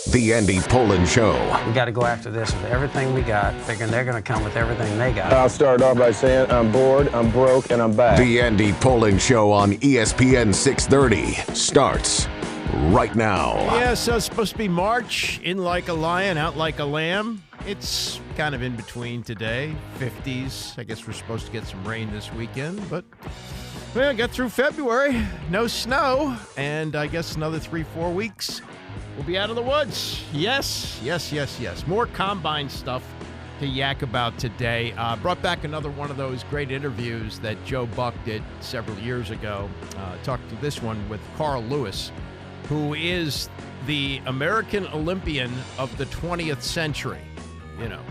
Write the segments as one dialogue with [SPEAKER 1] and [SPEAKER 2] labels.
[SPEAKER 1] The Andy Pollin Show.
[SPEAKER 2] We got to go after this with everything we got, figuring they're going to come with everything they got.
[SPEAKER 3] I'll start off by saying I'm bored, I'm broke, and I'm back.
[SPEAKER 1] The Andy Pollin Show on ESPN 630 starts right now.
[SPEAKER 4] Yeah, so it's supposed to be March, in like a lion, out like a lamb. It's kind of in between today, 50s. I guess we're supposed to get some rain this weekend, but well, got through February, no snow, and I guess another 3-4 weeks. We'll be out of the woods. Yes. More combine stuff to yak about today. Brought back another one of those great interviews that Joe Buck did several years ago. Talked to this one with Carl Lewis, who is the American Olympian of the 20th century. You know,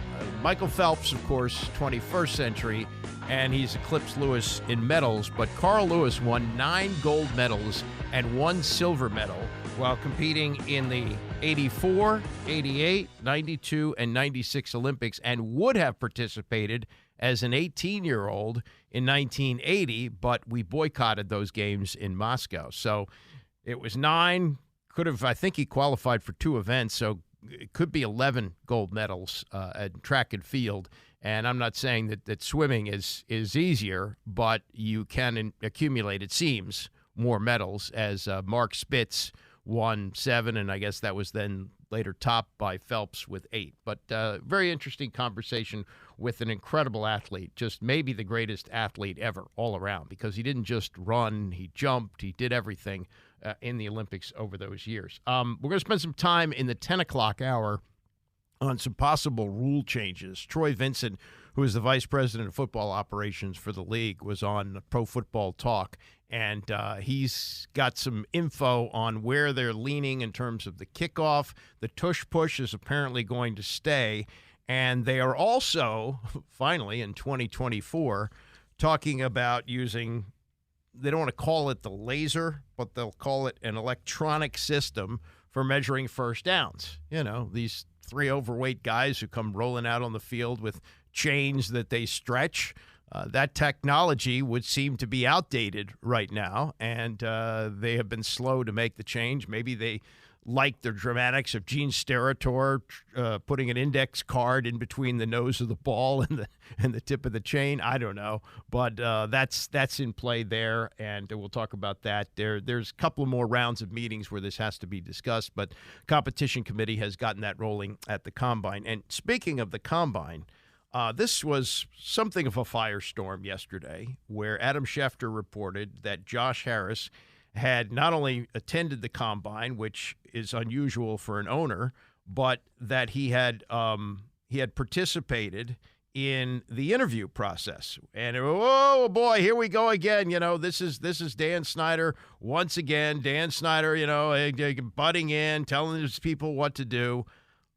[SPEAKER 4] Michael Phelps, of course, 21st century, and he's eclipsed Lewis in medals, but Carl Lewis won 9 gold medals and 1 silver medal while competing in the 84, 88, 92, and 96 Olympics, and would have participated as an 18-year-old in 1980, but we boycotted those games in Moscow. So it was 9, I think he qualified for 2 events, so it could be 11 gold medals at track and field. And I'm not saying that swimming is easier, but you can accumulate, it seems, more medals, as Mark Spitz won 7, and I guess that was then later topped by Phelps with 8. But very interesting conversation with an incredible athlete, just maybe the greatest athlete ever all around, because he didn't just run, he jumped, he did everything in the Olympics over those years. We're going to spend some time in the 10 o'clock hour on some possible rule changes. Troy Vincent, who is the vice president of football operations for the league, was on Pro Football Talk, and he's got some info on where they're leaning in terms of the kickoff. The tush-push is apparently going to stay, and they are also, finally, in 2024, talking about using, they don't want to call it the laser, but they'll call it an electronic system for measuring first downs. You know, these 3 overweight guys who come rolling out on the field with chains that they stretch. That technology would seem to be outdated right now, and they have been slow to make the change. Maybe they like the dramatics of Gene Steratore putting an index card in between the nose of the ball and the tip of the chain. I don't know, but that's in play there, and we'll talk about that. There's a couple of more rounds of meetings where this has to be discussed, but competition committee has gotten that rolling at the Combine. And speaking of the Combine, this was something of a firestorm yesterday, where Adam Schefter reported that Josh Harris had not only attended the Combine, which is unusual for an owner, but that he had participated in the interview process. And oh boy, here we go again. You know, this is Dan Snyder once again. Dan Snyder, you know, butting in, telling his people what to do.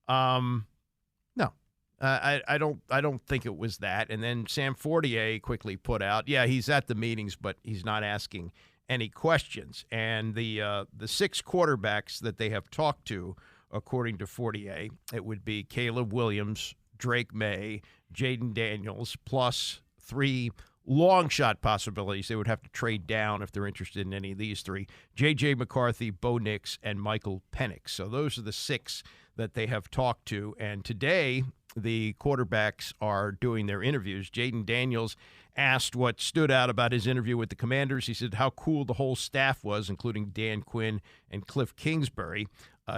[SPEAKER 4] No, I don't think it was that. And then Sam Fortier quickly put out, yeah, he's at the meetings, but he's not asking any questions. And the 6 quarterbacks that they have talked to, according to Fortier, it would be Caleb Williams, Drake May, Jaden Daniels, plus 3 long shot possibilities. They would have to trade down if they're interested in any of these 3. J.J. McCarthy, Bo Nix, and Michael Penix. So those are the 6 that they have talked to. And today, the quarterbacks are doing their interviews. Jaden Daniels asked what stood out about his interview with the Commanders. He said how cool the whole staff was, including Dan Quinn and Cliff Kingsbury.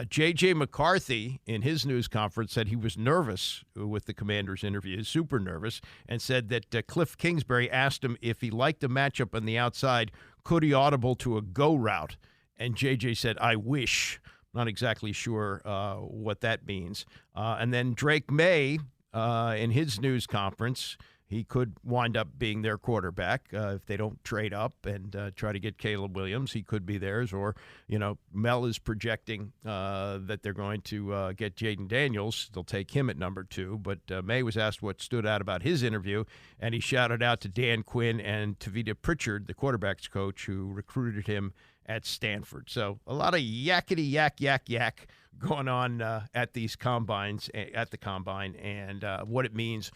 [SPEAKER 4] J.J. McCarthy, in his news conference, said he was nervous with the Commanders' interview, super nervous, and said that Cliff Kingsbury asked him if he liked the matchup on the outside, could he audible to a go route? And J.J. said, I wish. Not exactly sure what that means. And then Drake May, in his news conference, he could wind up being their quarterback if they don't trade up and try to get Caleb Williams. He could be theirs. Or, you know, Mel is projecting that they're going to get Jaden Daniels. They'll take him at number 2. But May was asked what stood out about his interview, and he shouted out to Dan Quinn and Tavita Pritchard, the quarterback's coach, who recruited him at Stanford. So a lot of yakety yak going on at these combines, at the Combine, and what it means,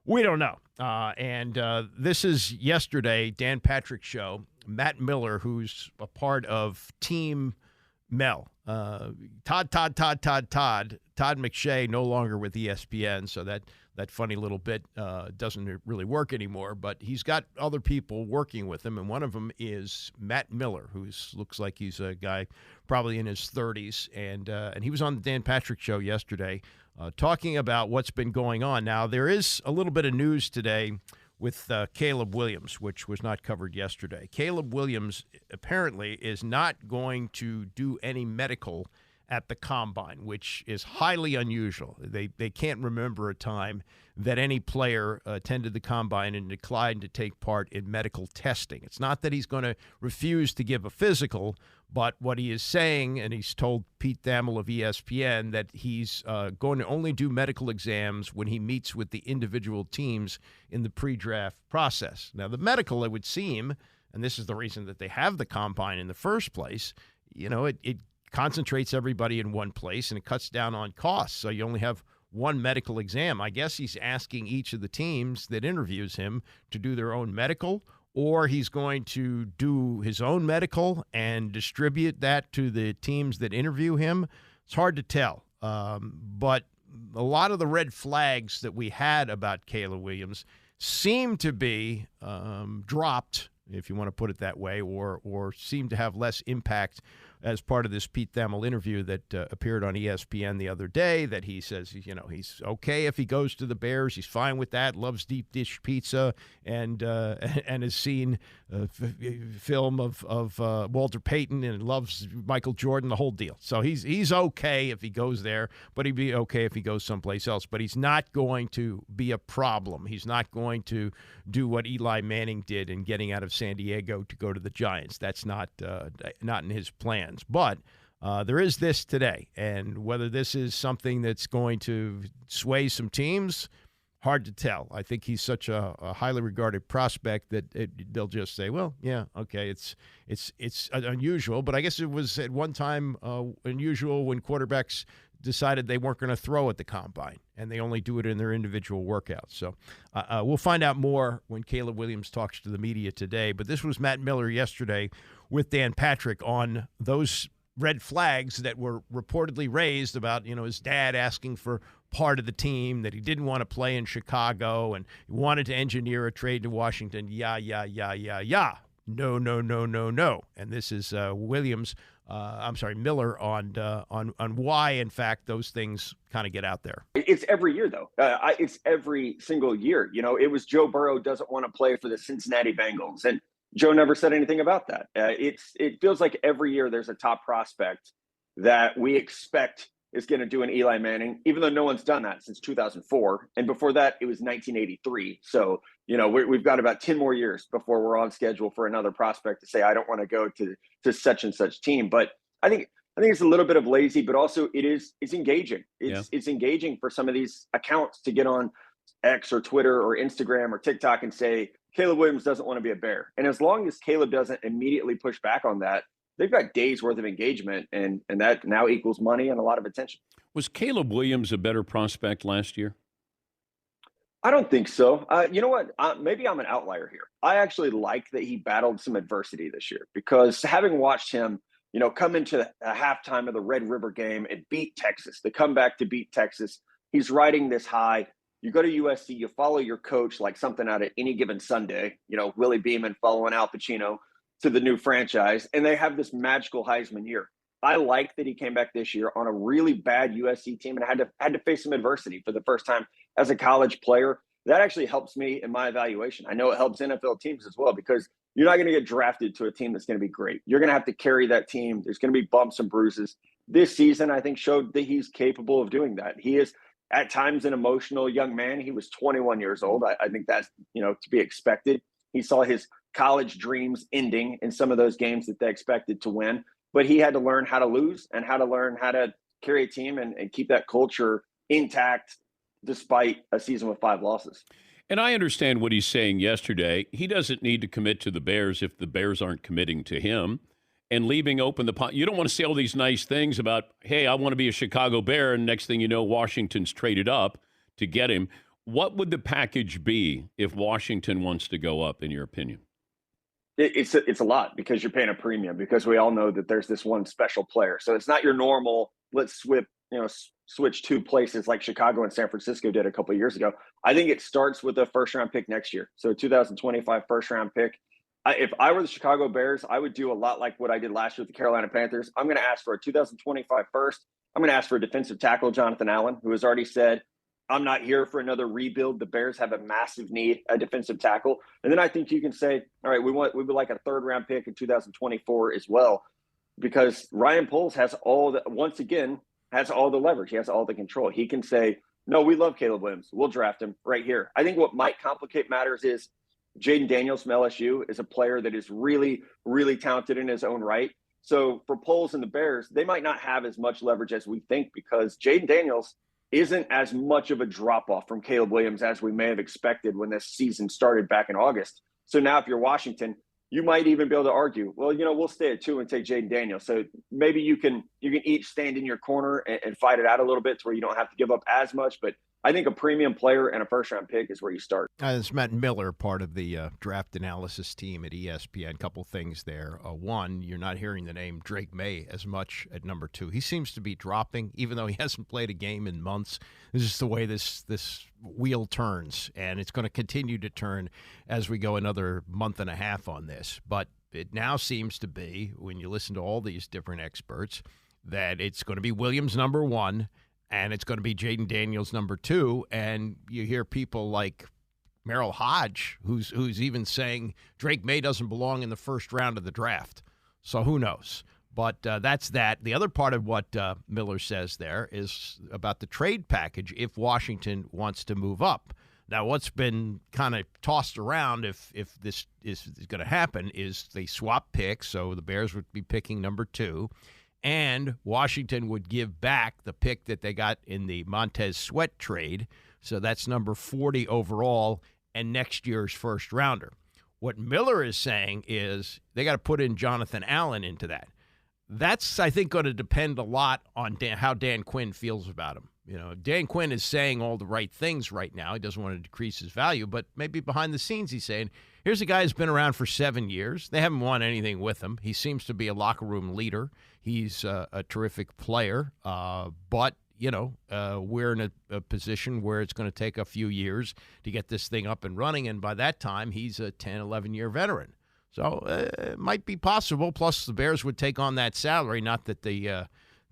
[SPEAKER 4] we don't know. And this is yesterday, Dan Patrick's show. Matt Miller, who's a part of Team Mel. Todd McShay no longer with ESPN, so that funny little bit doesn't really work anymore. But he's got other people working with him, and one of them is Matt Miller, who looks like he's a guy probably in his 30s, and he was on the Dan Patrick Show yesterday talking about what's been going on. Now, there is a little bit of news today with Caleb Williams, which was not covered yesterday. Caleb Williams apparently is not going to do any medical at the Combine, which is highly unusual. They can't remember a time that any player attended the Combine and declined to take part in medical testing. It's not that he's going to refuse to give a physical, but what he is saying, and he's told Pete Thamel of ESPN, that he's going to only do medical exams when he meets with the individual teams in the pre-draft process. Now, the medical, it would seem, and this is the reason that they have the Combine in the first place, it concentrates everybody in one place and it cuts down on costs. So you only have one medical exam. I guess he's asking each of the teams that interviews him to do their own medical, or he's going to do his own medical and distribute that to the teams that interview him. It's hard to tell. But a lot of the red flags that we had about Caleb Williams seem to be dropped, if you want to put it that way, or seem to have less impact as part of this Pete Thamel interview that appeared on ESPN the other day, that he says, he's okay if he goes to the Bears. He's fine with that, loves deep dish pizza, and has seen film of Walter Payton and loves Michael Jordan, the whole deal. So he's okay if he goes there, but he'd be okay if he goes someplace else. But he's not going to be a problem. He's not going to do what Eli Manning did in getting out of San Diego to go to the Giants. That's not in his plan. But there is this today, and whether this is something that's going to sway some teams, hard to tell. I think he's such a highly regarded prospect that they'll just say, well, yeah, okay, it's unusual, but I guess it was at one time unusual when quarterbacks decided they weren't going to throw at the Combine, and they only do it in their individual workouts. So we'll find out more when Caleb Williams talks to the media today. But this was Matt Miller yesterday with Dan Patrick on those red flags that were reportedly raised about, his dad asking for part of the team, that he didn't want to play in Chicago, and he wanted to engineer a trade to Washington. Yeah. No. And this is Miller on why, in fact, those things kind of get out there.
[SPEAKER 5] It's every year, though. It's every single year. It was Joe Burrow doesn't want to play for the Cincinnati Bengals, and Joe never said anything about that. It feels like every year there's a top prospect that we expect is going to do an Eli Manning, even though no one's done that since 2004. And before that, it was 1983. So, we've got about 10 more years before we're on schedule for another prospect to say, I don't want to go to such and such team. But I think it's a little bit of lazy, but also it's engaging. It's engaging for some of these accounts to get on X or Twitter or Instagram or TikTok and say, Caleb Williams doesn't want to be a Bear. And as long as Caleb doesn't immediately push back on that, they've got days worth of engagement, and that now equals money and a lot of attention.
[SPEAKER 6] Was Caleb Williams a better prospect last year?
[SPEAKER 5] I don't think so. You know what? Maybe I'm an outlier here. I actually like that he battled some adversity this year, because having watched him, come into a halftime of the Red River game and beat Texas, the comeback to beat Texas, he's riding this high. You go to USC, you follow your coach like something out of Any Given Sunday, Willie Beeman following Al Pacino to the new franchise, and they have this magical Heisman year. I like that he came back this year on a really bad USC team and had to face some adversity for the first time as a college player. That actually helps me in my evaluation. I know it helps NFL teams as well, because you're not going to get drafted to a team that's going to be great. You're going to have to carry that team. There's going to be bumps and bruises. This season, I think, showed that he's capable of doing that. He is at times an emotional young man. He was 21 years old. I think that's, to be expected. He saw his college dreams ending in some of those games that they expected to win, but he had to learn how to lose and how to learn how to carry a team and keep that culture intact despite a season with 5 losses.
[SPEAKER 6] And I understand what he's saying yesterday. He doesn't need to commit to the Bears if the Bears aren't committing to him, and leaving open the pot. You don't want to say all these nice things about, hey, I want to be a Chicago Bear, and next thing you know, Washington's traded up to get him. What would the package be if Washington wants to go up, in your opinion?
[SPEAKER 5] It's a lot because you're paying a premium, because we all know that there's this one special player. So it's not your normal, let's switch two places like Chicago and San Francisco did a couple of years ago. I think it starts with a first-round pick next year. So 2025 first-round pick. If I were the Chicago Bears, I would do a lot like what I did last year with the Carolina Panthers. I'm going to ask for a 2025 first. I'm going to ask for a defensive tackle, Jonathan Allen, who has already said, I'm not here for another rebuild. The Bears have a massive need, a defensive tackle. And then I think you can say, all right, we would like a third-round pick in 2024 as well, because Ryan Poles has all the leverage. He has all the control. He can say, no, we love Caleb Williams. We'll draft him right here. I think what might complicate matters is Jaden Daniels from LSU is a player that is really, really talented in his own right. So for Poles and the Bears, they might not have as much leverage as we think, because Jaden Daniels isn't as much of a drop-off from Caleb Williams as we may have expected when this season started back in August. So now if you're Washington, you might even be able to argue, well, we'll stay at 2 and take Jaden Daniels. So maybe you can each stand in your corner and fight it out a little bit to where you don't have to give up as much. But I think a premium player and a first-round pick is where you start.
[SPEAKER 4] It's Matt Miller, part of the draft analysis team at ESPN. Couple things there. One, you're not hearing the name Drake May as much at number 2. He seems to be dropping, even though he hasn't played a game in months. This is the way this wheel turns, and it's going to continue to turn as we go another month and a half on this. But it now seems to be, when you listen to all these different experts, that it's going to be Williams number 1, and it's going to be Jaden Daniels number 2. And you hear people like Merrill Hodge, who's even saying Drake May doesn't belong in the first round of the draft. So who knows? But that's that. The other part of what Miller says there is about the trade package if Washington wants to move up. Now, what's been kind of tossed around if this is going to happen is they swap picks, so the Bears would be picking number 2. And Washington would give back the pick that they got in the Montez Sweat trade. So that's number 40 overall and next year's first rounder. What Miller is saying is they got to put in Jonathan Allen into that. That's, I think, going to depend a lot on how Dan Quinn feels about him. Dan Quinn is saying all the right things right now. He doesn't want to decrease his value, but maybe behind the scenes he's saying, here's a guy who's been around for 7 years. They haven't won anything with him. He seems to be a locker room leader. He's a terrific player, but, we're in a position where it's going to take a few years to get this thing up and running, and by that time, he's a 10, 11-year veteran. So it might be possible, plus the Bears would take on that salary, not that the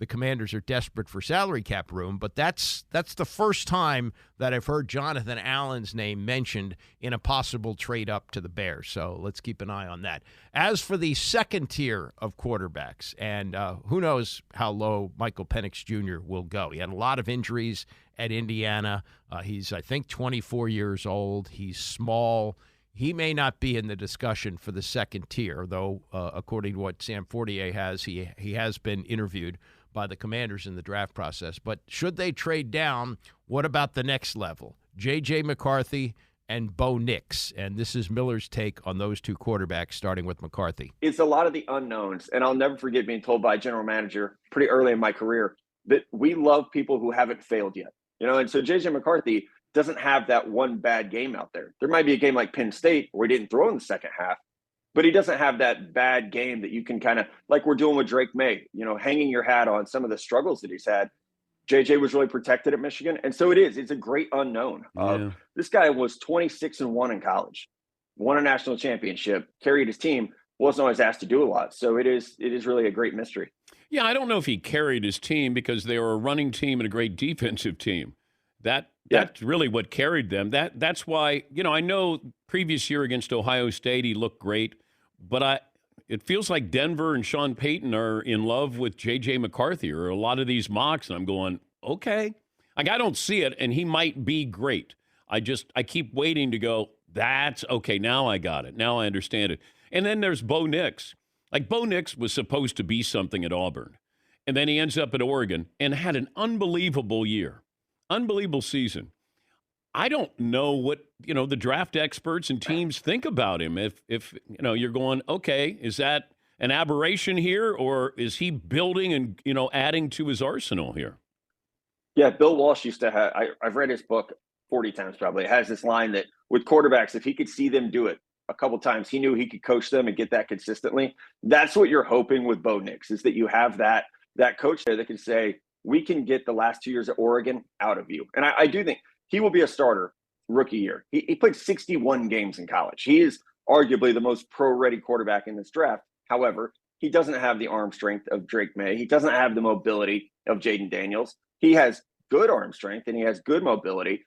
[SPEAKER 4] Commanders are desperate for salary cap room, but that's the first time that I've heard Jonathan Allen's name mentioned in a possible trade up to the Bears. So let's keep an eye on that. As for the second tier of quarterbacks, and who knows how low Michael Penix Jr. will go. He had a lot of injuries at Indiana. He's, I think, 24 years old. He's small. He may not be in the discussion for the second tier, though, according to what Sam Fortier has, he has been interviewed by the Commanders in the draft process. But should they trade down, what about the next level? J.J. McCarthy and Bo Nix. And this is Miller's take on those two quarterbacks, starting with McCarthy.
[SPEAKER 5] It's a lot of the unknowns. And I'll never forget being told by a general manager pretty early in my career that we love people who haven't failed yet. And so J.J. McCarthy doesn't have that one bad game out there. There might be a game like Penn State where he didn't throw in the second half, but he doesn't have that bad game that you can kind of, like we're doing with Drake May, hanging your hat on some of the struggles that he's had. JJ was really protected at Michigan. And so it's a great unknown.
[SPEAKER 6] Yeah.
[SPEAKER 5] This guy was 26-1 in college, won a national championship, carried his team, wasn't always asked to do a lot. So it is really a great mystery.
[SPEAKER 6] Yeah, I don't know if he carried his team because they were a running team and a great defensive team. That's really what carried them. That's why, I know previous year against Ohio State, he looked great, but it feels like Denver and Sean Payton are in love with J.J. McCarthy or a lot of these mocks, and I'm going, okay. Like, I don't see it, and he might be great. I keep waiting to go, that's okay, now I got it. Now I understand it. And then there's Bo Nix. Like, Bo Nix was supposed to be something at Auburn, and then he ends up at Oregon and had an unbelievable year. Unbelievable season. I don't know what, the draft experts and teams think about him. If you're going, okay, is that an aberration here, or is he building and, adding to his arsenal here?
[SPEAKER 5] Yeah, Bill Walsh used to have, I've read his book 40 times probably. It has this line that with quarterbacks, if he could see them do it, a couple times he knew he could coach them and get that consistently. That's what you're hoping with Bo Nix, is that you have that coach there that can say, we can get the last 2 years at Oregon out of you. And I do think he will be a starter rookie year. He played 61 games in college. He is arguably the most pro-ready quarterback in this draft. However, he doesn't have the arm strength of Drake May. He doesn't have the mobility of Jaden Daniels. He has good arm strength and he has good mobility.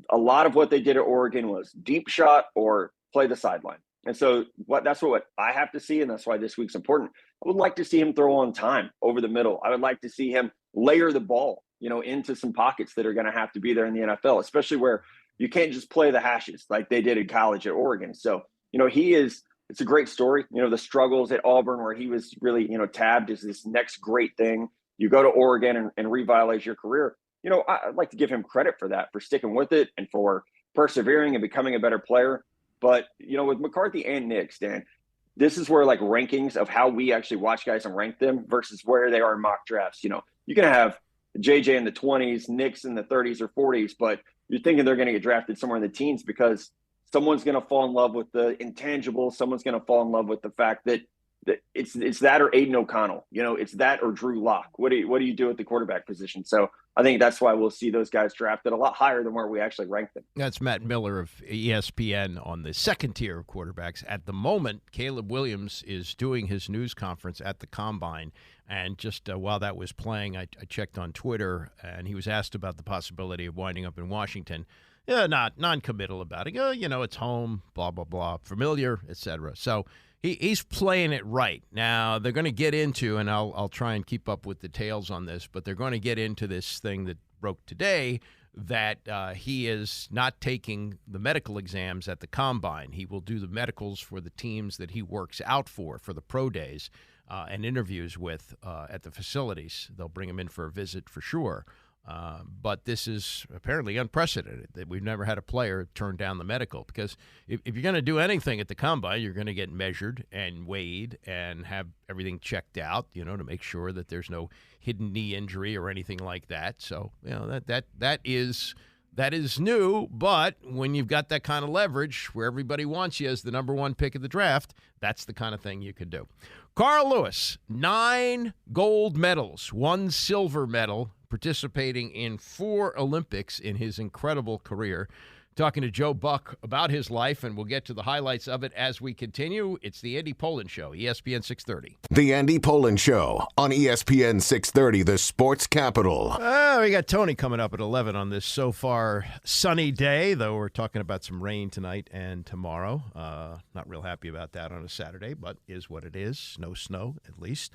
[SPEAKER 5] A lot of what they did at Oregon was deep shot or play the sideline. And so that's what I have to see, and that's why this week's important. I would like to see him throw on time over the middle. I would like to see him layer the ball, into some pockets that are going to have to be there in the NFL, especially where you can't just play the hashes like they did in college at Oregon. So, it's a great story. The struggles at Auburn where he was really, tabbed as this next great thing. You go to Oregon and revitalize your career. I'd like to give him credit for that, for sticking with it and for persevering and becoming a better player. But, with McCarthy and Nix, Dan, this is where rankings of how we actually watch guys and rank them versus where they are in mock drafts. You can have JJ in the 20s, Nix in the 30s or 40s, but you're thinking they're going to get drafted somewhere in the teens because someone's going to fall in love with the intangibles. Someone's going to fall in love with the fact that it's that or Aiden O'Connell. It's that or Drew Lock. What do you do at the quarterback position? So I think that's why we'll see those guys drafted a lot higher than where we actually rank them.
[SPEAKER 4] That's Matt Miller of ESPN on the second tier of quarterbacks. At the moment, Caleb Williams is doing his news conference at the Combine. And just while that was playing, I checked on Twitter, and he was asked about the possibility of winding up in Washington. Not non-committal about it. It's home, blah, blah, blah, familiar, etc. So he's playing it right. Now, they're going to get into, and I'll try and keep up with details on this, but they're going to get into this thing that broke today, that he is not taking the medical exams at the Combine. He will do the medicals for the teams that he works out for the pro days and interviews with at the facilities. They'll bring him in for a visit for sure. But this is apparently unprecedented, that we've never had a player turn down the medical, because if you're going to do anything at the Combine, you're going to get measured and weighed and have everything checked out, to make sure that there's no hidden knee injury or anything like that. So, that is new, but when you've got that kind of leverage where everybody wants you as the number one pick of the draft, that's the kind of thing you could do. Carl Lewis, 9 gold medals, 1 silver medal, participating in 4 Olympics in his incredible career. Talking to Joe Buck about his life, and we'll get to the highlights of it as we continue. It's the Andy Pollin Show, ESPN 630.
[SPEAKER 1] The Andy Pollin Show on ESPN 630, the sports capital.
[SPEAKER 4] We got Tony coming up at 11 on this so far sunny day, though we're talking about some rain tonight and tomorrow. Not real happy about that on a Saturday, but is what it is. No snow, at least.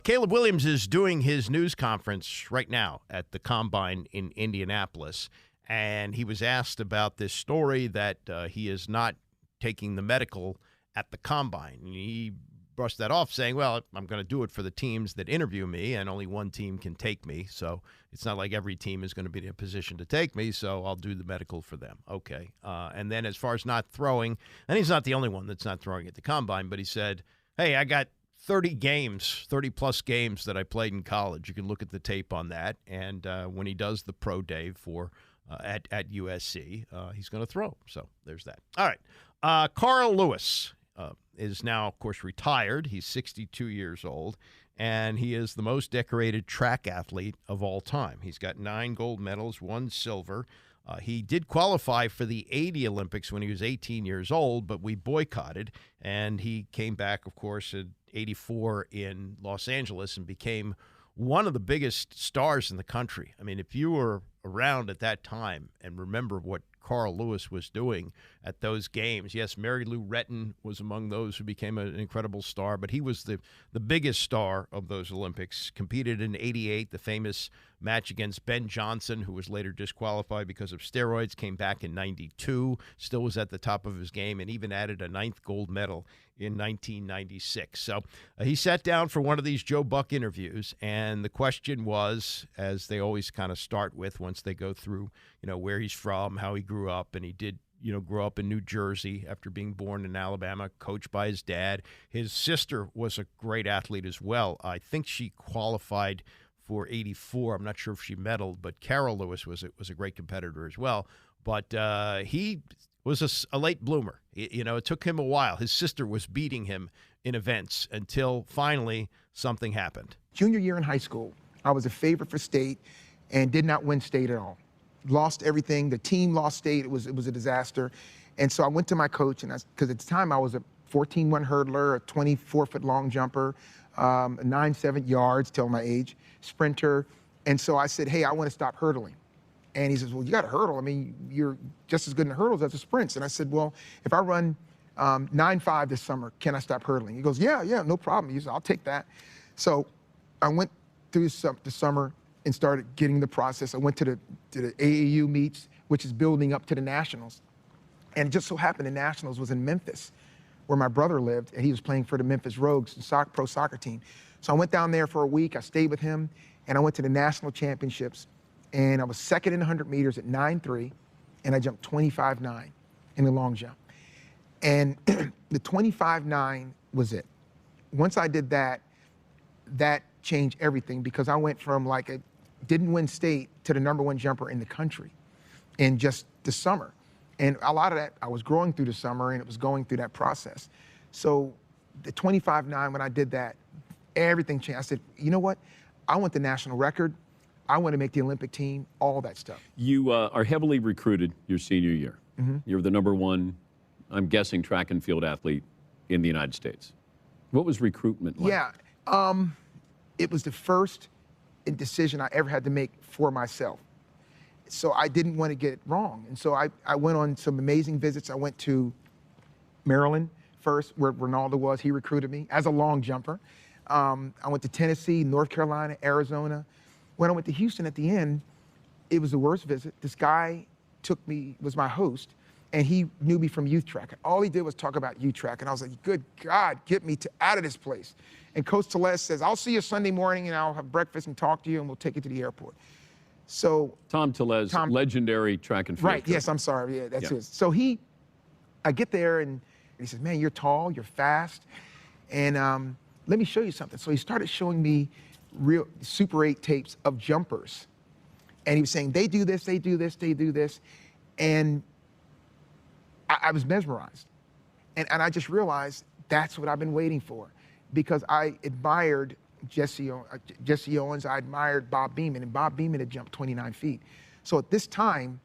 [SPEAKER 4] Caleb Williams is doing his news conference right now at the Combine in Indianapolis. And he was asked about this story that he is not taking the medical at the Combine. He brushed that off, saying, well, I'm going to do it for the teams that interview me, and only one team can take me. So it's not like every team is going to be in a position to take me, so I'll do the medical for them. Okay. And then as far as not throwing, and he's not the only one that's not throwing at the Combine, but he said, hey, I got 30-plus games that I played in college. You can look at the tape on that. And when he does the pro day for at USC, he's going to throw. So there's that. All right. Carl Lewis is now, of course, retired. He's 62 years old, and he is the most decorated track athlete of all time. He's got 9 gold medals, 1 silver. He did qualify for the 80 Olympics when he was 18 years old, but we boycotted, and he came back, of course, in 84 in Los Angeles and became one of the biggest stars in the country. I mean, if you were around at that time and remember what Carl Lewis was doing at those games. Yes, Mary Lou Retton was among those who became an incredible star, but he was the biggest star of those Olympics. Competed in '88, the famous match against Ben Johnson, who was later disqualified because of steroids, came back in '92, still was at the top of his game, and even added a 9th gold medal in 1996. So he sat down for one of these Joe Buck interviews, and the question was, as they always kind of start with once they go through, where he's from, how he grew up, and he did, grow up in New Jersey after being born in Alabama, coached by his dad. His sister was a great athlete as well. I think she qualified for '84. I'm not sure if she medaled, but Carol Lewis was a great competitor as well. But he was a late bloomer. It took him a while. His sister was beating him in events until finally something happened.
[SPEAKER 7] Junior year in high school, I was a favorite for state and did not win state at all. Lost everything. The team lost state. It was a disaster. And so I went to my coach, and because at the time I was a 14-1 hurdler, a 24-foot long jumper, 9-7 yards, tell my age, sprinter. And so I said, hey, I want to stop hurdling. And he says, well, you got to hurdle. I mean, you're just as good in the hurdles as the sprints. And I said, well, if I run 9.5 this summer, can I stop hurdling? He goes, yeah, no problem. He said, I'll take that. So I went through the summer and started getting the process. I went to the AAU meets, which is building up to the Nationals. And it just so happened the Nationals was in Memphis, where my brother lived, and he was playing for the Memphis Rogues, the pro soccer team. So I went down there for a week. I stayed with him, and I went to the national championships. And I was second in 100 meters at 9.3, and I jumped 25.9 in the long jump. And the 25.9 was it. Once I did that, that changed everything, because I went from didn't win state to the #1 jumper in the country in just the summer. And a lot of that, I was growing through the summer, and it was going through that process. So the 25.9, when I did that, everything changed. I said, you know what? I want the national record. I want to make the Olympic team, all that stuff.
[SPEAKER 6] You are heavily recruited your senior year. Mm-hmm. You're the #1, I'm guessing, track and field athlete in the United States. What was recruitment like?
[SPEAKER 7] Yeah, it was the first decision I ever had to make for myself. So I didn't want to get it wrong. And so I went on some amazing visits. I went to Maryland first, where Ronaldo was. He recruited me as a long jumper. I went to Tennessee, North Carolina, Arizona. When I went to Houston at the end, it was the worst visit. This guy was my host, and he knew me from youth track. All he did was talk about youth track, and I was like, good God, get me out of this place. And Coach Tellez says, I'll see you Sunday morning, and I'll have breakfast and talk to you, and we'll take you to the airport. So
[SPEAKER 6] Tom Tellez, legendary track and field.
[SPEAKER 7] Right, yes, I'm sorry. Yeah, that's it. So I get there, and he says, man, you're tall, you're fast, and let me show you something. So he started showing me real Super 8 tapes of jumpers. And he was saying, they do this, they do this, they do this. And I was mesmerized. And I just realized that's what I've been waiting for, because I admired Jesse Owens, I admired Bob Beamon, and Bob Beamon had jumped 29 feet. So at this time,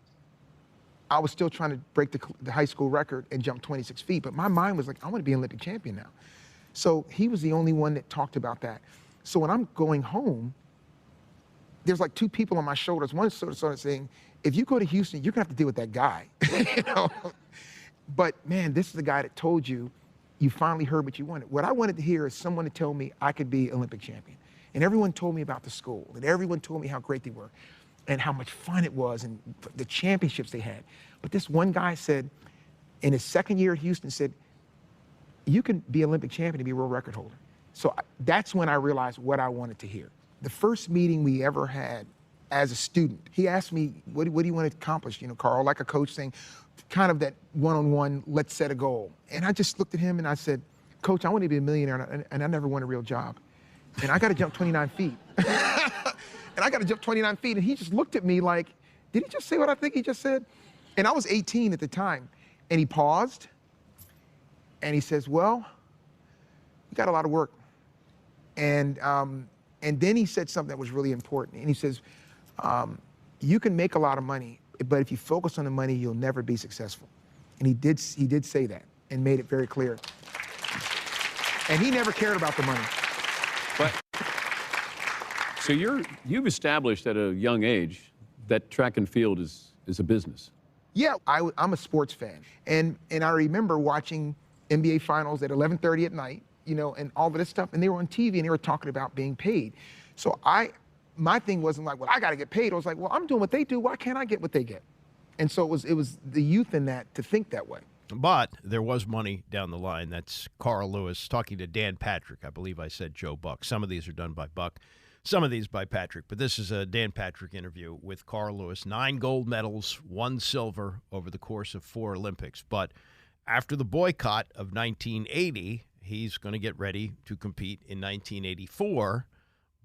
[SPEAKER 7] I was still trying to break the high school record and jump 26 feet, but my mind was like, I want to be an Olympic champion now. So he was the only one that talked about that. So when I'm going home, there's like two people on my shoulders. One sort of saying, if you go to Houston, you're gonna have to deal with that guy. But man, this is the guy that told you finally heard what you wanted. What I wanted to hear is someone to tell me I could be Olympic champion. And everyone told me about the school, and everyone told me how great they were and how much fun it was and the championships they had. But this one guy said, in his second year at Houston, said, you can be Olympic champion and be a world record holder. So that's when I realized what I wanted to hear. The first meeting we ever had as a student, he asked me, what do you want to accomplish, Carl, like a coach saying, kind of that one-on-one, let's set a goal. And I just looked at him and I said, Coach, I want to be a millionaire, and I never want a real job. And I got to jump 29 feet. And I got to jump 29 feet. And he just looked at me like, did he just say what I think he just said? And I was 18 at the time. And he paused, and he says, well, you got a lot of work. And then he said something that was really important. And he says, you can make a lot of money, but if you focus on the money, you'll never be successful. And he did say that and made it very clear. And he never cared about the money.
[SPEAKER 6] But so you've established at a young age that track and field is a business.
[SPEAKER 7] Yeah, I'm a sports fan. And I remember watching NBA finals at 11:30 at night, and all of this stuff, and they were on TV and they were talking about being paid. So my thing wasn't like, well, I got to get paid. I was like, well, I'm doing what they do. Why can't I get what they get? And so it was the youth in that to think that way.
[SPEAKER 4] But there was money down the line. That's Carl Lewis talking to Dan Patrick. I believe I said Joe Buck. Some of these are done by Buck, some of these by Patrick. But this is a Dan Patrick interview with Carl Lewis. 9 gold medals, 1 silver over the course of 4 Olympics. But after the boycott of 1980, he's going to get ready to compete in 1984.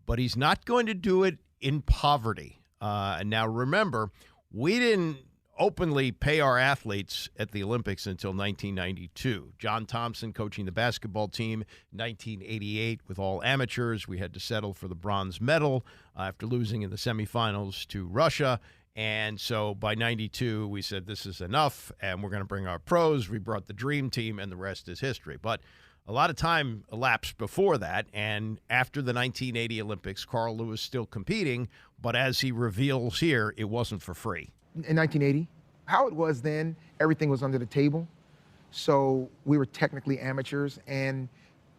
[SPEAKER 4] But he's not going to do it in poverty. And now remember, we didn't openly pay our athletes at the Olympics until 1992. John Thompson coaching the basketball team, 1988 with all amateurs. We had to settle for the bronze medal after losing in the semifinals to Russia. And so by 92, we said this is enough, and we're going to bring our pros. We brought the dream team, and the rest is history. But a lot of time elapsed before that, and after the 1980 Olympics, Carl Lewis still competing, but as he reveals here, it wasn't for free.
[SPEAKER 7] In 1980, how it was then, everything was under the table. So we were technically amateurs, and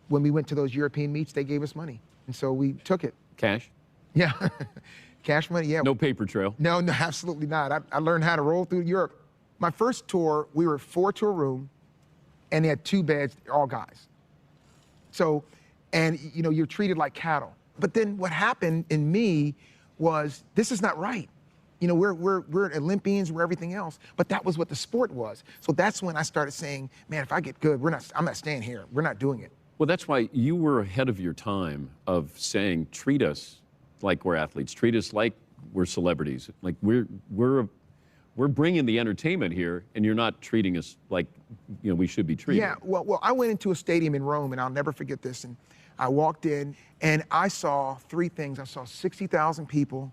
[SPEAKER 7] when we went to those European meets, they gave us money. And so we took it.
[SPEAKER 6] Cash?
[SPEAKER 7] Yeah. Cash money, yeah.
[SPEAKER 6] No paper trail?
[SPEAKER 7] No, absolutely not. I learned how to roll through Europe. My first tour, we were 4-to a room, and they had 2 beds, all guys. So, and you know, you're treated like cattle. But then what happened in me was, this is not right. You know, we're Olympians, we're everything else, but that was what the sport was. So that's when I started saying, man, if I get good, I'm not staying here. We're not doing it.
[SPEAKER 6] Well, that's why you were ahead of your time of saying, treat us like we're athletes, treat us like we're celebrities, like we're bringing the entertainment here, and you're not treating us like, you know, we should be treated.
[SPEAKER 7] Yeah, well, I went into a stadium in Rome, and I'll never forget this. And I walked in, and I saw 3 things. I saw 60,000 people,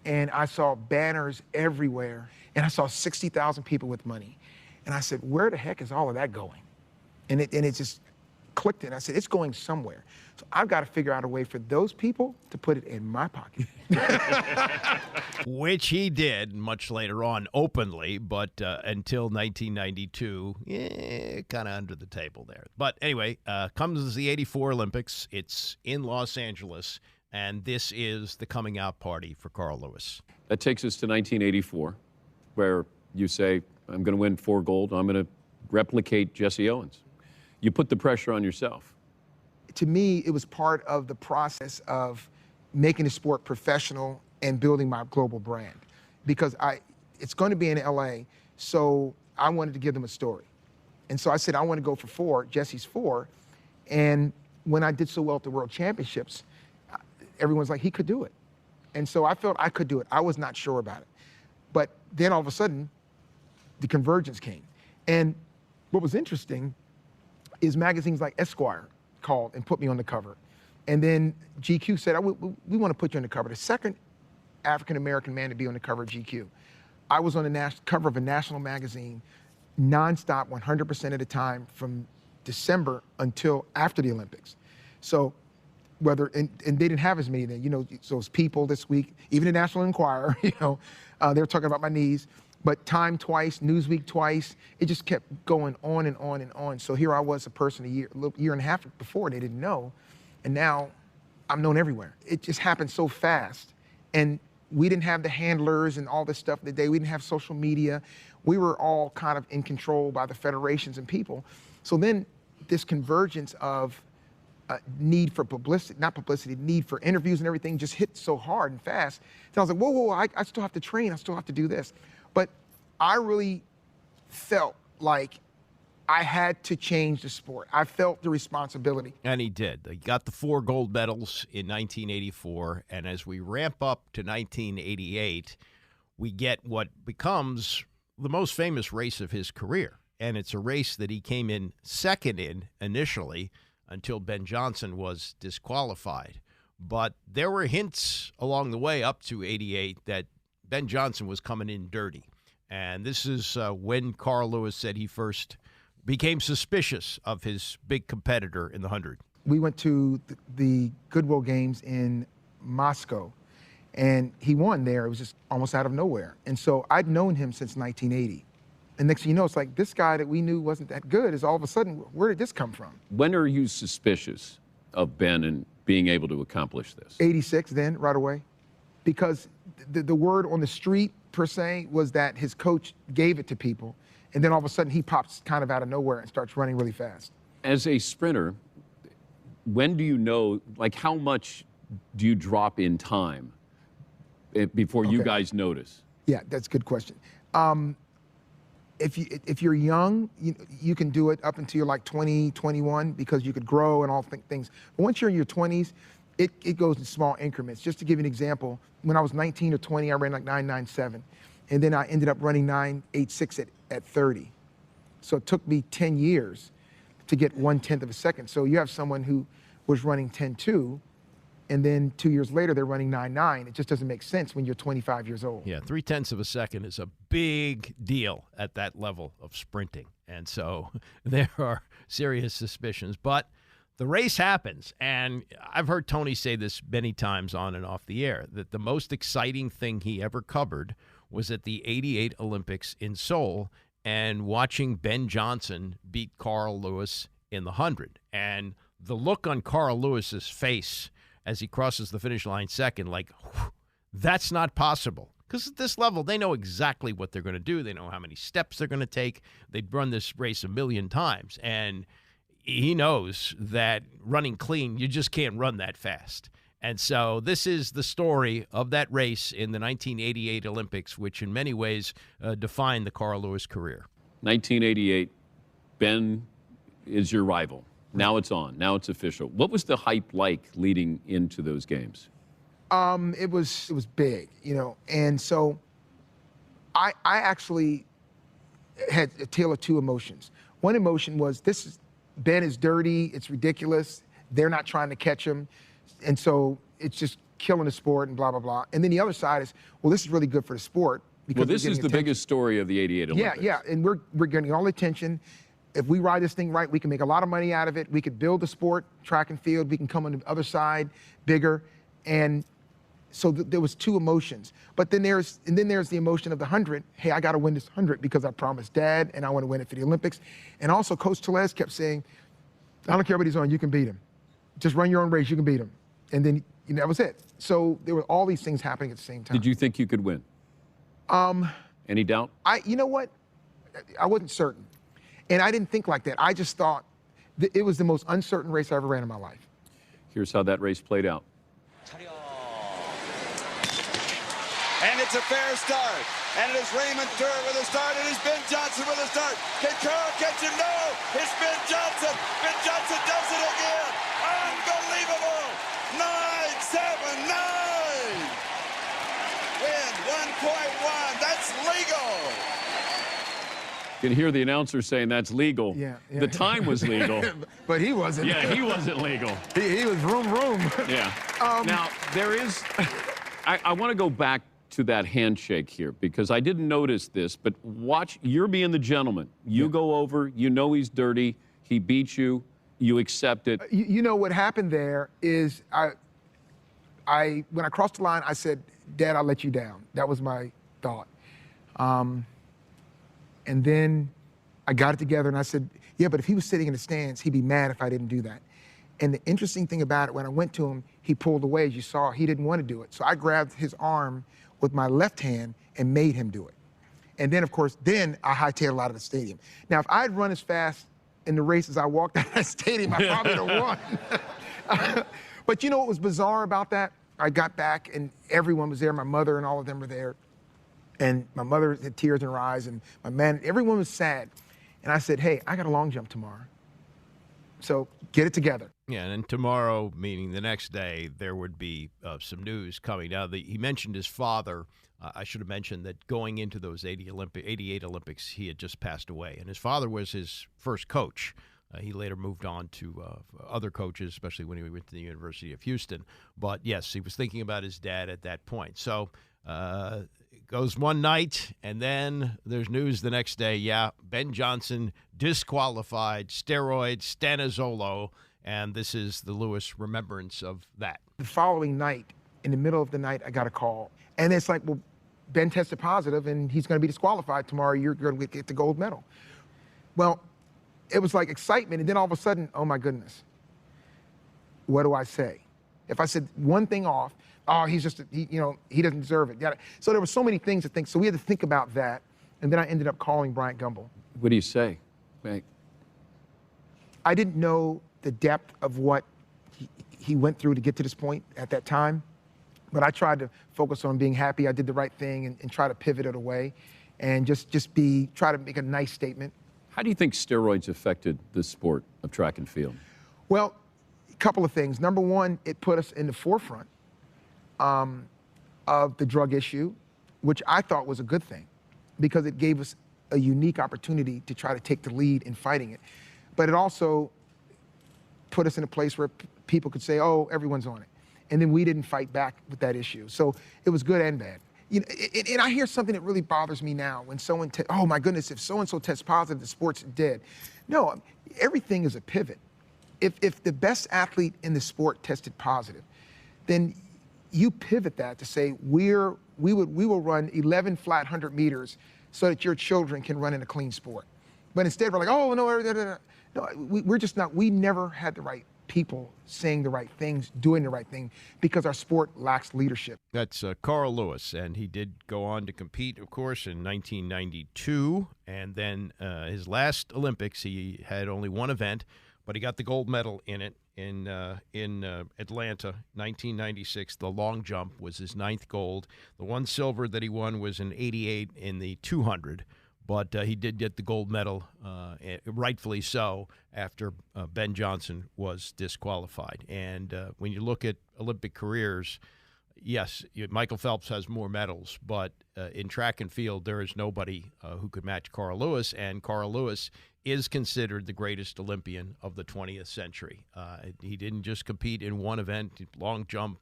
[SPEAKER 7] and I saw banners everywhere, and I saw 60,000 people with money. And I said, where the heck is all of that going? And it just clicked in. I said, it's going somewhere. So I've got to figure out a way for those people to put it in my pocket.
[SPEAKER 4] Which he did much later on openly, but until 1992, kind of under the table there. But anyway, comes the 84 Olympics. It's in Los Angeles, and this is the coming out party for Carl Lewis.
[SPEAKER 6] That takes us to 1984, where you say, I'm going to win 4 gold. I'm going to replicate Jesse Owens. You put the pressure on yourself.
[SPEAKER 7] To me, it was part of the process of making the sport professional and building my global brand. Because it's going to be in LA, so I wanted to give them a story. And so I said, I want to go for 4, Jesse's 4. And when I did so well at the World Championships, everyone's like, he could do it. And so I felt I could do it. I was not sure about it. But then all of a sudden, the convergence came. And what was interesting is magazines like Esquire called and put me on the cover. And then GQ said, we want to put you on the cover. The second African-American man to be on the cover of GQ. I was on the cover of a national magazine nonstop, 100% of the time from December until after the Olympics. So and they didn't have as many then, you know, so it's People this week, even the National Enquirer, you know, they were talking about my knees. But Time twice, Newsweek twice, it just kept going on and on and on. So here I was, a person a year and a half before, they didn't know, and now I'm known everywhere. It just happened so fast, and we didn't have the handlers and all this stuff the day. We didn't have social media. We were all kind of in control by the federations and people. So then this convergence of need for publicity, need for interviews and everything just hit so hard and fast. So I was like, whoa, I still have to train. I still have to do this. But I really felt like I had to change the sport. I felt the responsibility.
[SPEAKER 4] And he did. He got the 4 gold medals in 1984. And as we ramp up to 1988, we get what becomes the most famous race of his career. And it's a race that he came in second in initially until Ben Johnson was disqualified. But there were hints along the way up to 88 that Ben Johnson was coming in dirty. And this is when Carl Lewis said he first became suspicious of his big competitor in the 100.
[SPEAKER 7] We went to the Goodwill Games in Moscow, and he won there. It was just almost out of nowhere. And so I'd known him since 1980. And next thing you know, it's like this guy that we knew wasn't that good is all of a sudden, where did this come from?
[SPEAKER 6] When are you suspicious of Ben and being able to accomplish this?
[SPEAKER 7] 86 then, right away. Because the word on the street, per se, was that his coach gave it to people. And then all of a sudden, he pops kind of out of nowhere and starts running really fast.
[SPEAKER 6] As a sprinter, when do you know, like how much do you drop in time before you guys notice?
[SPEAKER 7] Yeah, that's a good question. If you're young, you can do it up until you're like 20, 21, because you could grow and all things. But once you're in your 20s, it goes in small increments. Just to give you an example, when I was 19 or 20, I ran like 9.97. And then I ended up running 9.86 at 30. So it took me 10 years to get 1/10 of a second. So you have someone who was running 10.2, and then 2 years later they're running 9.9. It just doesn't make sense when you're 25 years old.
[SPEAKER 4] Yeah, 0.3 of a second is a big deal at that level of sprinting. And so there are serious suspicions. But the race happens, and I've heard Tony say this many times on and off the air, that the most exciting thing he ever covered was at the '88 Olympics in Seoul and watching Ben Johnson beat Carl Lewis in the 100. And the look on Carl Lewis's face as he crosses the finish line second, like, that's not possible. Because at this level, they know exactly what they're going to do. They know how many steps they're going to take. They've run this race a million times. And he knows that running clean, you just can't run that fast. And so this is the story of that race in the 1988 Olympics, which in many ways defined the Carl Lewis career.
[SPEAKER 6] 1988, Ben is your rival. Now it's on. Now it's official. What was the hype like leading into those games?
[SPEAKER 7] It was big, you know. And so I actually had a tale of two emotions. One emotion was Ben is dirty. It's ridiculous. They're not trying to catch him. And so it's just killing the sport and blah, blah, blah. And then the other side is, well, this is really good for the sport.
[SPEAKER 6] Well, this is the biggest story of the '88 Olympics.
[SPEAKER 7] Yeah. And we're getting all the attention. If we ride this thing right, we can make a lot of money out of it. We could build the sport, track and field. We can come on the other side bigger. And so there was two emotions. But then there's the emotion of the 100. Hey, I got to win this 100 because I promised Dad, and I want to win it for the Olympics. And also, Coach Tellez kept saying, I don't care what he's on, you can beat him. Just run your own race, you can beat him. And then that was it. So there were all these things happening at the same time.
[SPEAKER 6] Did you think you could win? Any doubt?
[SPEAKER 7] You know what? I wasn't certain. And I didn't think like that. I just thought it was the most uncertain race I ever ran in my life.
[SPEAKER 6] Here's how that race played out.
[SPEAKER 8] And it's a fair start. And it is Raymond Stewart with a start. It is Ben Johnson with a start. Can Carl catch him? No! It's Ben Johnson. Ben Johnson does it again. Unbelievable! 9.79. Win 1.1. That's legal.
[SPEAKER 6] You can hear the announcer saying that's legal.
[SPEAKER 7] Yeah.
[SPEAKER 6] The time was legal.
[SPEAKER 7] But he wasn't.
[SPEAKER 6] Yeah, he wasn't legal.
[SPEAKER 7] He was room.
[SPEAKER 6] Yeah. Now, there is... I want to go back to that handshake here because I didn't notice this, but watch, you're being the gentleman. You go over, you know he's dirty, he beats you, you accept it.
[SPEAKER 7] You know what happened there is when I crossed the line, I said, Dad, I'll let you down. That was my thought. And then I got it together and I said, yeah, but if he was sitting in the stands, he'd be mad if I didn't do that. And the interesting thing about it, when I went to him, he pulled away, as you saw. He didn't want to do it. So I grabbed his arm with my left hand and made him do it. And then, of course, I hightailed out of the stadium. Now, if I'd run as fast in the race as I walked out of that stadium, I probably would have won. But you know what was bizarre about that? I got back and everyone was there. My mother and all of them were there. And my mother had tears in her eyes and my man, everyone was sad. And I said, hey, I got a long jump tomorrow. So get it together.
[SPEAKER 4] Yeah, and tomorrow, meaning the next day, there would be some news coming. Now, he mentioned his father. I should have mentioned that going into those 88 Olympics, he had just passed away. And his father was his first coach. He later moved on to other coaches, especially when he went to the University of Houston. But, yes, he was thinking about his dad at that point. So it goes one night, and then there's news the next day. Yeah, Ben Johnson disqualified, steroids, stanozolo. And this is the Lewis remembrance of that.
[SPEAKER 7] The following night, in the middle of the night, I got a call. And it's like, well, Ben tested positive, and he's going to be disqualified tomorrow. You're going to get the gold medal. Well, it was like excitement. And then all of a sudden, oh, my goodness, what do I say? If I said one thing off, oh, he doesn't deserve it. So there were so many things to think. So we had to think about that. And then I ended up calling Bryant Gumbel.
[SPEAKER 6] What do you say?
[SPEAKER 7] I didn't know the depth of what he went through to get to this point at that time. But I tried to focus on being happy I did the right thing and try to pivot it away and try to make a nice statement.
[SPEAKER 6] How do you think steroids affected the sport of track and field?
[SPEAKER 7] Well, a couple of things. Number one, it put us in the forefront of the drug issue. which I thought was a good thing because it gave us a unique opportunity to try to take the lead in fighting it. But it also put us in a place where people could say, oh, everyone's on it. And then we didn't fight back with that issue. So it was good and bad. You know, and I hear something that really bothers me now when someone, oh my goodness, if so-and-so tests positive, the sport's dead. No, everything is a pivot. If the best athlete in the sport tested positive, then you pivot that to say we will run 11 flat 100 meters so that your children can run in a clean sport. But instead we're like, oh no, we're just not. We never had the right people saying the right things, doing the right thing, because our sport lacks leadership.
[SPEAKER 4] That's Carl Lewis, and he did go on to compete, of course, in 1992, and then his last Olympics, he had only one event, but he got the gold medal in it in Atlanta, 1996. The long jump was his 9th gold. The one silver that he won was in '88 in the 200. But he did get the gold medal, rightfully so, after Ben Johnson was disqualified. And when you look at Olympic careers, yes, Michael Phelps has more medals, but in track and field, there is nobody who could match Carl Lewis, and Carl Lewis is considered the greatest Olympian of the 20th century. He didn't just compete in one event, long jump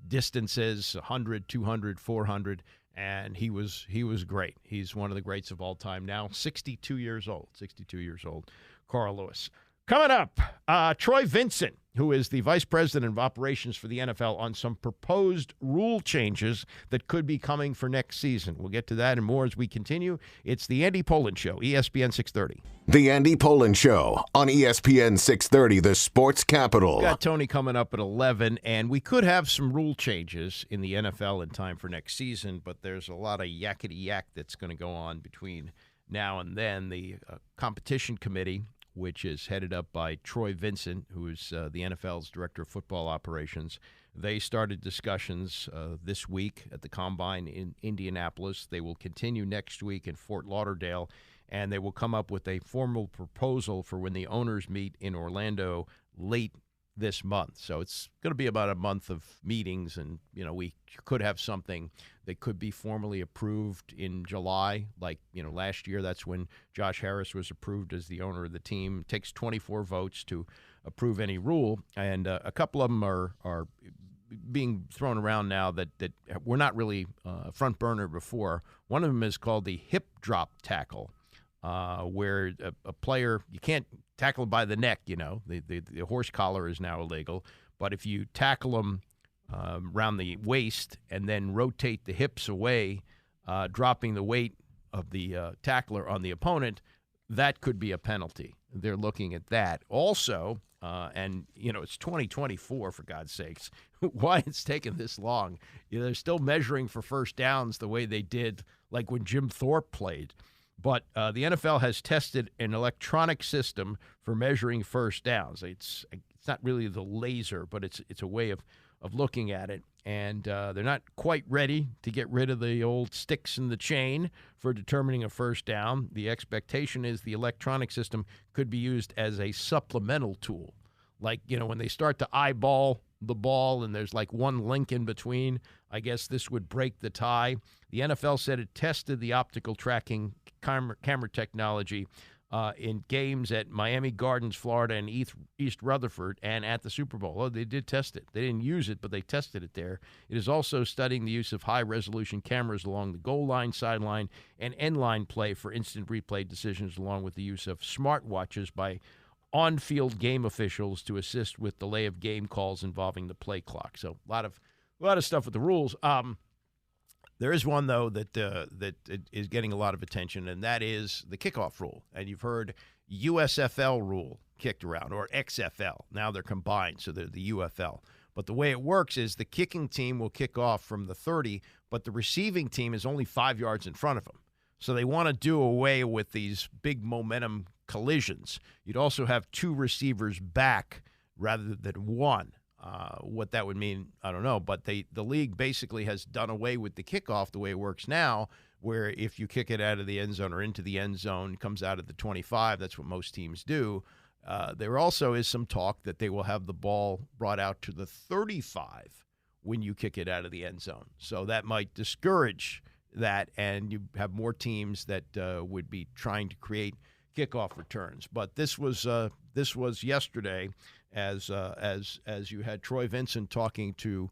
[SPEAKER 4] distances, 100, 200, 400, and he was great. He's one of the greats of all time now, 62 years old, Carl Lewis. Coming up, Troy Vincent, who is the Vice President of Operations for the NFL, on some proposed rule changes that could be coming for next season. We'll get to that and more as we continue. It's the Andy Pollin Show, ESPN 630.
[SPEAKER 1] The Andy Pollin Show on ESPN 630, the sports capital.
[SPEAKER 4] We've got Tony coming up at 11, and we could have some rule changes in the NFL in time for next season, but there's a lot of yakety-yak that's going to go on between now and then. The competition committee, which is headed up by Troy Vincent, who is the NFL's Director of Football Operations. They started discussions this week at the Combine in Indianapolis. They will continue next week in Fort Lauderdale, and they will come up with a formal proposal for when the owners meet in Orlando late this month. So it's going to be about a month of meetings, and we could have something that could be formally approved in July. Like last year, that's when Josh Harris was approved as the owner of the team. It takes 24 votes to approve any rule, and a couple of them are being thrown around now that were not really front burner before. One of them is called the hip drop tackle, where a player, you can't tackle by the neck, the horse collar is now illegal. But if you tackle them around the waist and then rotate the hips away, dropping the weight of the tackler on the opponent, that could be a penalty. They're looking at that. Also, and it's 2024, for God's sakes. Why it's taken this long? They're still measuring for first downs the way they did like when Jim Thorpe played. But the NFL has tested an electronic system for measuring first downs. It's not really the laser, but it's a way of looking at it. And they're not quite ready to get rid of the old sticks in the chain for determining a first down. The expectation is the electronic system could be used as a supplemental tool. Like, when they start to eyeball the ball and there's like one link in between, I guess this would break the tie. The NFL said it tested the optical tracking camera technology in games at Miami Gardens, Florida, and East Rutherford, and at the Super Bowl. Oh, they did test it. They didn't use it, but they tested it there. It is also studying the use of high-resolution cameras along the goal line, sideline, and end-line play for instant replay decisions, along with the use of smartwatches by on-field game officials to assist with delay of game calls involving the play clock. So a lot of stuff with the rules. There is one, though, that is getting a lot of attention, and that is the kickoff rule. And you've heard USFL rule kicked around, or XFL. Now they're combined, so they're the UFL. But the way it works is the kicking team will kick off from the 30, but the receiving team is only 5 yards in front of them. So they want to do away with these big momentum collisions. You'd also have two receivers back rather than one. What that would mean, I don't know. But the league basically has done away with the kickoff the way it works now, where if you kick it out of the end zone or into the end zone, comes out of the 25, that's what most teams do. There also is some talk that they will have the ball brought out to the 35 when you kick it out of the end zone. So that might discourage that, and you have more teams that would be trying to create kickoff returns. But this was yesterday, as you had Troy Vincent talking to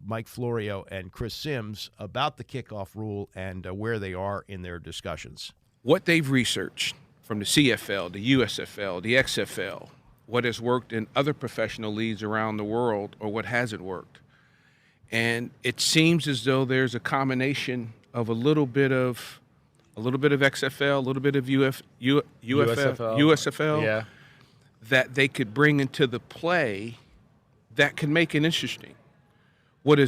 [SPEAKER 4] Mike Florio and Chris Sims about the kickoff rule and where they are in their discussions.
[SPEAKER 9] What they've researched from the CFL, the USFL, the XFL, what has worked in other professional leagues around the world, or what hasn't worked. And it seems as though there's a combination of a little bit of XFL, a little bit of USFL,
[SPEAKER 10] yeah,
[SPEAKER 9] that they could bring into the play that can make it interesting. What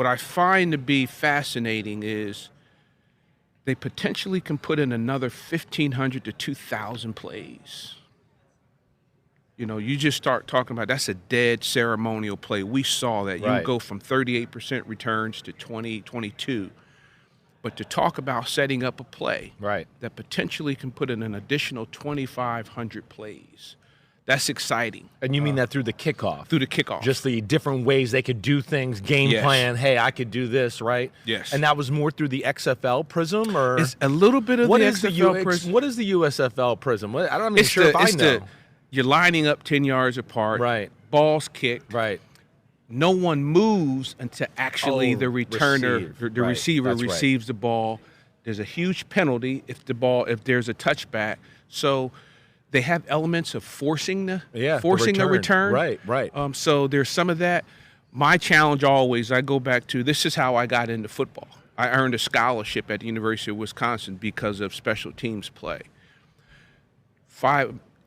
[SPEAKER 9] I find to be fascinating is they potentially can put in another 1,500 to 2,000 plays. You know, you just start talking about that's a dead ceremonial play. We saw that.
[SPEAKER 10] Right.
[SPEAKER 9] You go from 38% returns to 22. But to talk about setting up a play that potentially can put in an additional 2,500 plays, that's exciting.
[SPEAKER 10] And you mean that through the kickoff?
[SPEAKER 9] Through the kickoff.
[SPEAKER 10] Just the different ways they could do things, game plan. Hey, I could do this, right?
[SPEAKER 9] Yes.
[SPEAKER 10] And that was more through the XFL prism, or
[SPEAKER 9] it's a little bit of
[SPEAKER 10] what
[SPEAKER 9] the
[SPEAKER 10] is
[SPEAKER 9] XFL prism.
[SPEAKER 10] What is the USFL prism? I'm not sure if I know.
[SPEAKER 9] You're lining up 10 yards apart.
[SPEAKER 10] Right.
[SPEAKER 9] Ball's kicked.
[SPEAKER 10] Right.
[SPEAKER 9] No one moves until actually the returner, the receiver
[SPEAKER 10] That's
[SPEAKER 9] receives the ball. There's a huge penalty if there's a touchback. So they have elements of forcing the return.
[SPEAKER 10] Right.
[SPEAKER 9] So there's some of that. My challenge always, I go back to, this is how I got into football. I earned a scholarship at the University of Wisconsin because of special teams play.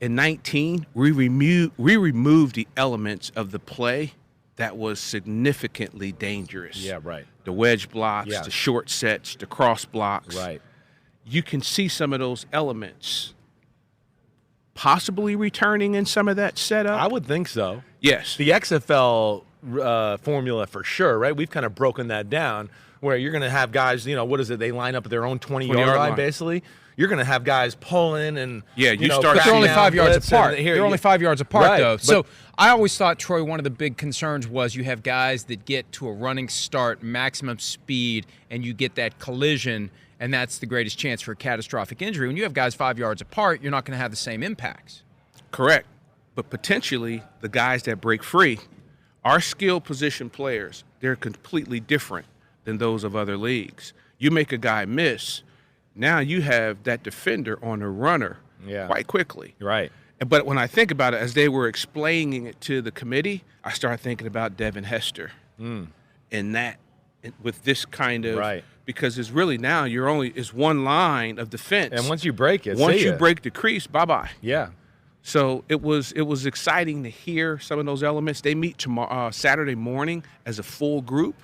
[SPEAKER 9] In 19, we removed the elements of the play that was significantly dangerous.
[SPEAKER 10] Yeah, right.
[SPEAKER 9] The wedge blocks, the short sets, the cross blocks.
[SPEAKER 10] Right.
[SPEAKER 9] You can see some of those elements possibly returning in some of that setup.
[SPEAKER 10] I would think so.
[SPEAKER 9] Yes.
[SPEAKER 10] The XFL formula for sure, right? We've kind of broken that down where you're going to have guys, what is it? They line up at their own 20-yard line, basically. You're going to have guys pulling and
[SPEAKER 11] But they're only 5 yards apart. They're only 5 yards apart, though. So I always thought, Troy, one of the big concerns was you have guys that get to a running start, maximum speed, and you get that collision, and that's the greatest chance for a catastrophic injury. When you have guys 5 yards apart, you're not going to have the same impacts.
[SPEAKER 9] Correct. But potentially the guys that break free, our skill position players, they're completely different than those of other leagues. You make a guy miss, now you have that defender on a runner quite quickly.
[SPEAKER 10] Right.
[SPEAKER 9] But when I think about it, as they were explaining it to the committee, I started thinking about Devin Hester and that with this kind of because it's really now it's one line of defense.
[SPEAKER 10] And once you break it,
[SPEAKER 9] once you break the crease, bye-bye.
[SPEAKER 10] Yeah.
[SPEAKER 9] So it was exciting to hear some of those elements. They meet tomorrow Saturday morning as a full group.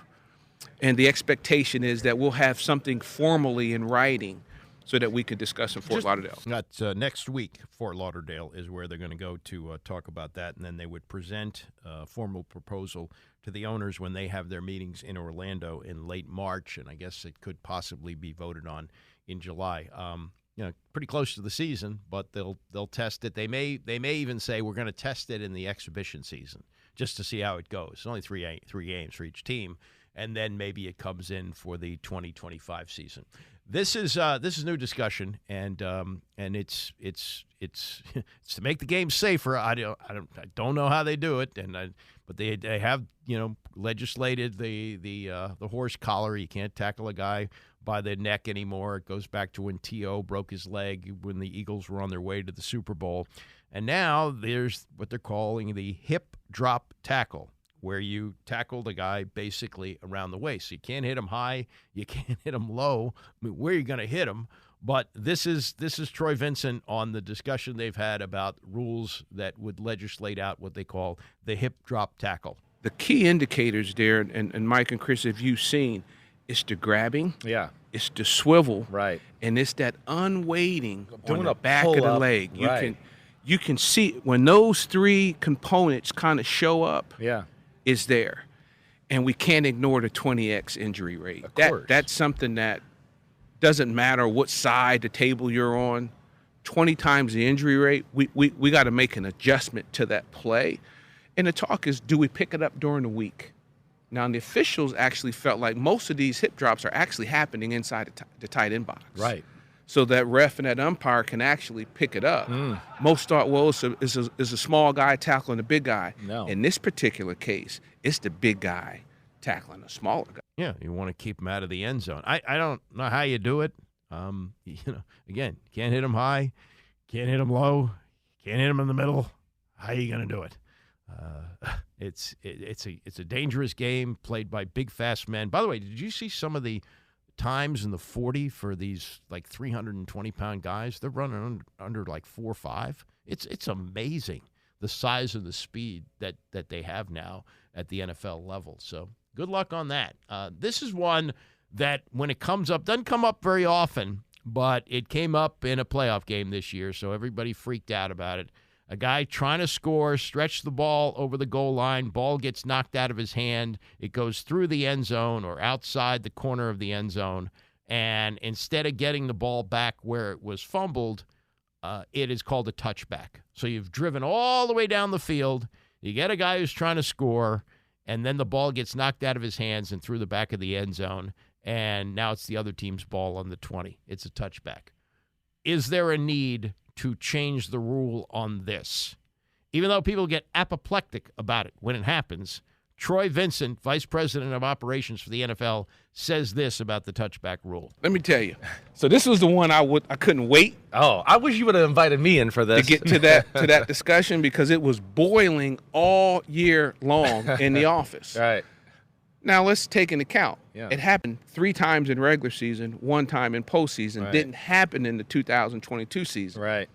[SPEAKER 9] And the expectation is that we'll have something formally in writing so that we could discuss in Fort Lauderdale.
[SPEAKER 4] That's next week. Fort Lauderdale is where they're going to go to talk about that, and then they would present a formal proposal to the owners when they have their meetings in Orlando in late March, and I guess it could possibly be voted on in July. Pretty close to the season, but they'll test it. They may even say we're going to test it in the exhibition season just to see how it goes. It's only three games for each team. And then maybe it comes in for the 2025 season. This is new discussion, and it's to make the game safer. I don't know how they do it, but they have legislated the horse collar. You can't tackle a guy by the neck anymore. It goes back to when T.O. broke his leg when the Eagles were on their way to the Super Bowl, and now there's what they're calling the hip drop tackle, where you tackle the guy basically around the waist. You can't hit him high, you can't hit him low. I mean, where are you going to hit him? But this is Troy Vincent on the discussion they've had about rules that would legislate out what they call the hip drop tackle.
[SPEAKER 9] The key indicators there, and Mike and Chris, if you've seen, it's the grabbing, it's the swivel, and it's that unweighting on the back of the leg. You can see when those three components kind of show up. Is there, and we can't ignore the 20x injury rate. That's something that doesn't matter what side the table you're on. 20 times the injury rate. We got to make an adjustment to that play, and the talk is, do we pick it up during the week? Now, the officials actually felt like most of these hip drops are actually happening inside the tight end box.
[SPEAKER 10] Right.
[SPEAKER 9] So that ref and that umpire can actually pick it up. Most thought, well, it's a small guy tackling a big guy.
[SPEAKER 10] No.
[SPEAKER 9] In this particular case, it's the big guy tackling a smaller guy.
[SPEAKER 4] Yeah, you want to keep him out of the end zone. I don't know how you do it. Again, can't hit him high, can't hit him low, can't hit him in the middle. How are you going to do it? It's a dangerous game played by big, fast men. By the way, did you see some of the times in the 40 for these like 320-pound guys? They're running under like 4.5. It's amazing the size and the speed that they have now at the NFL level. So good luck on that. This is one that when it comes up, doesn't come up very often, but it came up in a playoff game this year, so everybody freaked out about it. A guy trying to score, stretch the ball over the goal line, ball gets knocked out of his hand. It goes through the end zone or outside the corner of the end zone, and instead of getting the ball back where it was fumbled, it is called a touchback. So you've driven all the way down the field, you get a guy who's trying to score, and then the ball gets knocked out of his hands and through the back of the end zone, and now it's the other team's ball on the 20. It's a touchback. Is there a need to change the rule on this? Even though people get apoplectic about it when it happens, Troy Vincent, Vice President of Operations for the NFL, says this about the touchback rule.
[SPEAKER 9] Let me tell you. So this was the one I couldn't wait.
[SPEAKER 10] Oh, I wish you would have invited me in for this.
[SPEAKER 9] To get to that discussion, because it was boiling all year long in the office.
[SPEAKER 10] Right.
[SPEAKER 9] Now let's take into account.
[SPEAKER 10] Yeah.
[SPEAKER 9] It happened 3 times in regular season, 1 time in postseason.
[SPEAKER 10] Right.
[SPEAKER 9] Didn't happen in the 2022 season.
[SPEAKER 10] Right.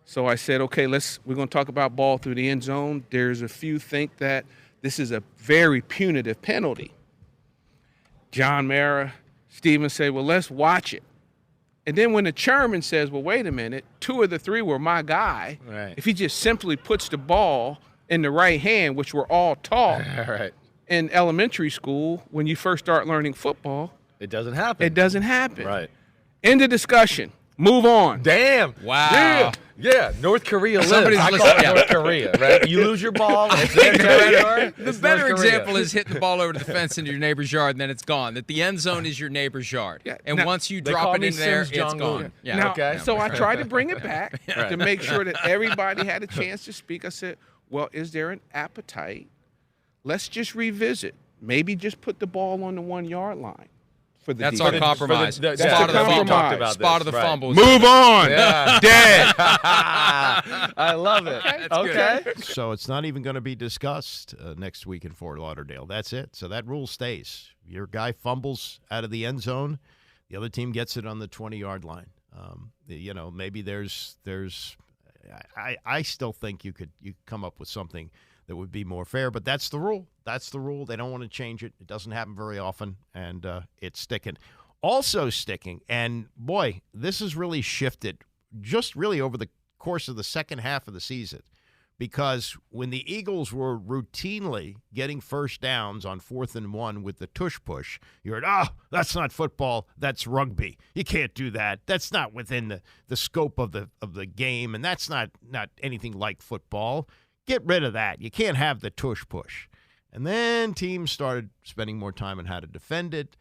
[SPEAKER 9] So I said, okay, we're going to talk about ball through the end zone. There's a few think that this is a very punitive penalty. John Mara, Stevens said, well, let's watch it. And then when the chairman says, well, wait a minute, 2 of the 3 were my guy.
[SPEAKER 10] Right.
[SPEAKER 9] If he just simply puts the ball in the right hand, which we're all taught
[SPEAKER 10] Right.
[SPEAKER 9] in elementary school when you first start learning football,
[SPEAKER 10] It doesn't happen.
[SPEAKER 9] it doesn't happen.
[SPEAKER 10] Right.
[SPEAKER 9] End of discussion. Move on.
[SPEAKER 10] Damn.
[SPEAKER 11] Wow.
[SPEAKER 10] Yeah. North Korea lives.
[SPEAKER 11] Somebody's
[SPEAKER 10] I call
[SPEAKER 11] listening.
[SPEAKER 10] it North Korea, right? You lose your ball. It's their territory.
[SPEAKER 11] The
[SPEAKER 10] It's
[SPEAKER 11] better
[SPEAKER 10] North Korea.
[SPEAKER 11] example is hitting the ball over the fence into your neighbor's yard, and then it's gone. That the end zone is your neighbor's yard.
[SPEAKER 9] Yeah,
[SPEAKER 11] And
[SPEAKER 9] now,
[SPEAKER 11] once you
[SPEAKER 10] they
[SPEAKER 11] drop
[SPEAKER 10] call
[SPEAKER 11] it
[SPEAKER 10] me
[SPEAKER 11] in there,
[SPEAKER 10] Sims
[SPEAKER 11] it's
[SPEAKER 10] Jong-un.
[SPEAKER 11] gone. Yeah.
[SPEAKER 9] Now,
[SPEAKER 10] Okay.
[SPEAKER 9] so I tried to bring it back
[SPEAKER 11] Right.
[SPEAKER 9] to make sure that everybody had a chance to speak. I said, well, is there an appetite? Let's just revisit. Maybe just put the ball on the 1-yard line. For the
[SPEAKER 11] That's
[SPEAKER 9] defense.
[SPEAKER 11] our compromise.
[SPEAKER 9] That's
[SPEAKER 11] Spot
[SPEAKER 9] the
[SPEAKER 11] of the
[SPEAKER 9] compromise.
[SPEAKER 11] fumble.
[SPEAKER 10] Talked about
[SPEAKER 11] Spot
[SPEAKER 10] this,
[SPEAKER 11] of the
[SPEAKER 10] right.
[SPEAKER 11] fumble.
[SPEAKER 9] Move on.
[SPEAKER 10] Yeah.
[SPEAKER 9] Dead.
[SPEAKER 10] I love it. Okay.
[SPEAKER 4] So it's not even going to be discussed next week in Fort Lauderdale. That's it. So that rule stays. Your guy fumbles out of the end zone, the other team gets it on the 20-yard line. Maybe there's. I still think you could come up with something that would be more fair, but that's the rule. That's the rule. They don't want to change it. It doesn't happen very often, and it's sticking. Also sticking, and boy, this has really shifted just really over the course of the second half of the season, because when the Eagles were routinely getting first downs on 4th and 1 with the tush push, you heard, that's not football, that's rugby. You can't do that. That's not within the scope of the game, and that's not anything like football. Get rid of that. You can't have the tush push. And then teams started spending more time on how to defend it.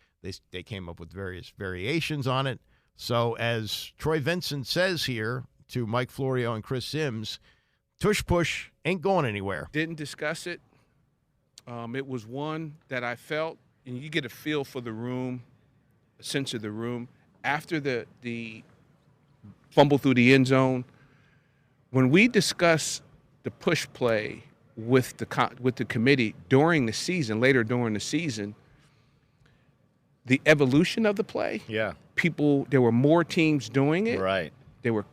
[SPEAKER 4] They came up with various variations on it. So as Troy Vincent says here to Mike Florio and Chris Sims, tush push ain't going anywhere.
[SPEAKER 9] Didn't discuss it. It was one that I felt, and you get a feel for the room, a sense of the room. After the fumble through the end zone, when we discuss the push play with the committee later during the season, the evolution of the play.
[SPEAKER 10] Yeah.
[SPEAKER 9] There were more teams doing it.
[SPEAKER 10] Right.
[SPEAKER 9] They were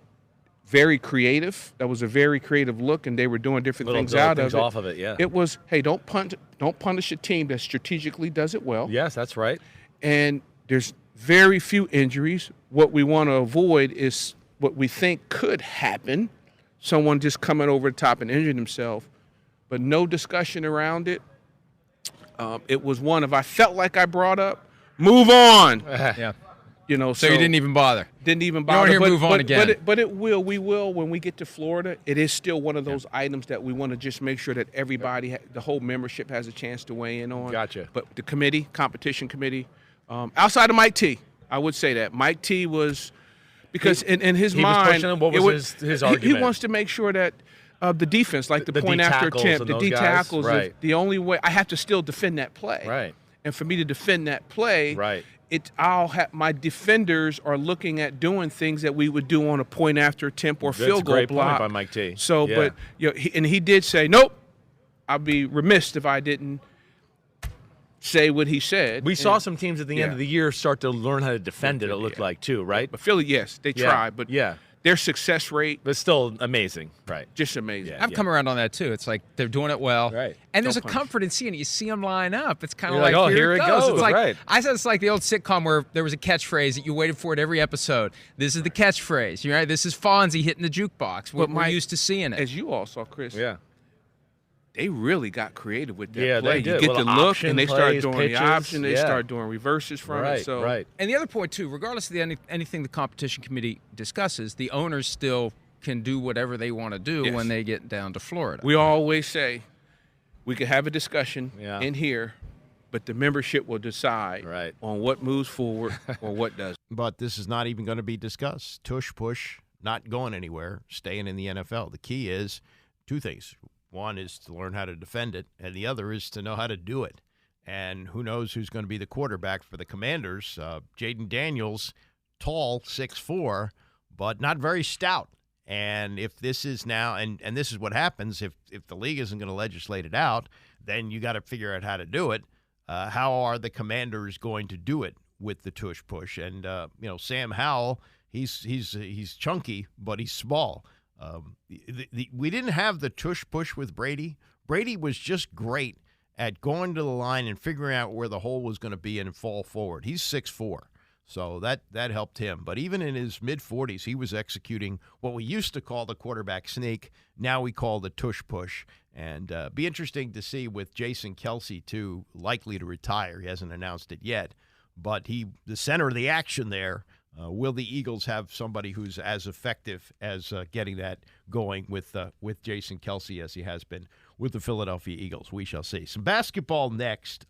[SPEAKER 9] very creative. That was a very creative look, and they were doing different things out of it.
[SPEAKER 10] Off of it, yeah.
[SPEAKER 9] It was, hey, don't punish a team that strategically does it well.
[SPEAKER 10] Yes, that's right.
[SPEAKER 9] And there's very few injuries. What we want to avoid is what we think could happen. Someone just coming over the top and injuring himself, but no discussion around it. It was one, if I felt like I brought up, move on.
[SPEAKER 10] Yeah.
[SPEAKER 11] So you didn't even bother.
[SPEAKER 9] Didn't even bother.
[SPEAKER 11] You don't hear move on again.
[SPEAKER 9] But it will. We will when we get to Florida. It is still one of those items that we want to just make sure that everybody, the whole membership, has a chance to weigh in on.
[SPEAKER 10] Gotcha.
[SPEAKER 9] But the committee, competition committee, outside of Mike T, I would say that Mike T was because in his mind,
[SPEAKER 10] what was his argument?
[SPEAKER 9] He wants to make sure that. The defense, like the point after attempt, the D tackles,
[SPEAKER 10] right.
[SPEAKER 9] The only way I have to still defend that play.
[SPEAKER 10] Right.
[SPEAKER 9] And for me to defend that play,
[SPEAKER 10] right.
[SPEAKER 9] I'll have my defenders are looking at doing things that we would do on a point after attempt or field goal
[SPEAKER 10] great
[SPEAKER 9] block.
[SPEAKER 10] Point by Mike T.
[SPEAKER 9] So,
[SPEAKER 10] yeah.
[SPEAKER 9] but he did say, nope. I'd be remiss if I didn't say what he said.
[SPEAKER 10] We saw some teams at the end of the year start to learn how to defend it. It looked like too, right?
[SPEAKER 9] But Philly, yes, they tried, but their success rate
[SPEAKER 10] was still amazing, right?
[SPEAKER 9] Just amazing.
[SPEAKER 11] I've come around on that too. It's like they're doing it well,
[SPEAKER 10] right?
[SPEAKER 11] And there's a comfort in seeing it. You see them line up. It's kind of
[SPEAKER 10] like,
[SPEAKER 11] oh,
[SPEAKER 10] here it goes.
[SPEAKER 11] It's like,
[SPEAKER 10] right.
[SPEAKER 11] I said it's like the old sitcom where there was a catchphrase that you waited for at every episode. This is the catchphrase, right? This is Fonzie hitting the jukebox. We're used to seeing it.
[SPEAKER 9] As you all saw, Chris.
[SPEAKER 10] Yeah.
[SPEAKER 9] They really got creative with that play.
[SPEAKER 10] They did.
[SPEAKER 9] You get the look, and they start doing
[SPEAKER 10] pitches,
[SPEAKER 9] the option. They start doing reverses from it. So.
[SPEAKER 10] Right.
[SPEAKER 11] And the other point, too, regardless of anything the competition committee discusses, the owners still can do whatever they want to do when they get down to Florida.
[SPEAKER 9] We always say we could have a discussion in here, but the membership will decide on what moves forward or what doesn't.
[SPEAKER 4] But this is not even going to be discussed. Tush push, not going anywhere, staying in the NFL. The key is two things. One is to learn how to defend it, and the other is to know how to do it. And who knows who's going to be the quarterback for the Commanders. Jaden Daniels, tall, 6'4", but not very stout. And if this is now, and this is what happens, if the league isn't going to legislate it out, then you got to figure out how to do it. How are the Commanders going to do it with the tush push? And, Sam Howell, he's chunky, but he's small. We didn't have the tush push with Brady. Brady was just great at going to the line and figuring out where the hole was going to be and fall forward. He's 6'4", so that helped him. But even in his mid-40s, he was executing what we used to call the quarterback sneak. Now we call the tush push. And be interesting to see with Jason Kelce, too, likely to retire. He hasn't announced it yet. But the center of the action there. Will the Eagles have somebody who's as effective as getting that going with Jason Kelce as he has been with the Philadelphia Eagles? We shall see. Some basketball next.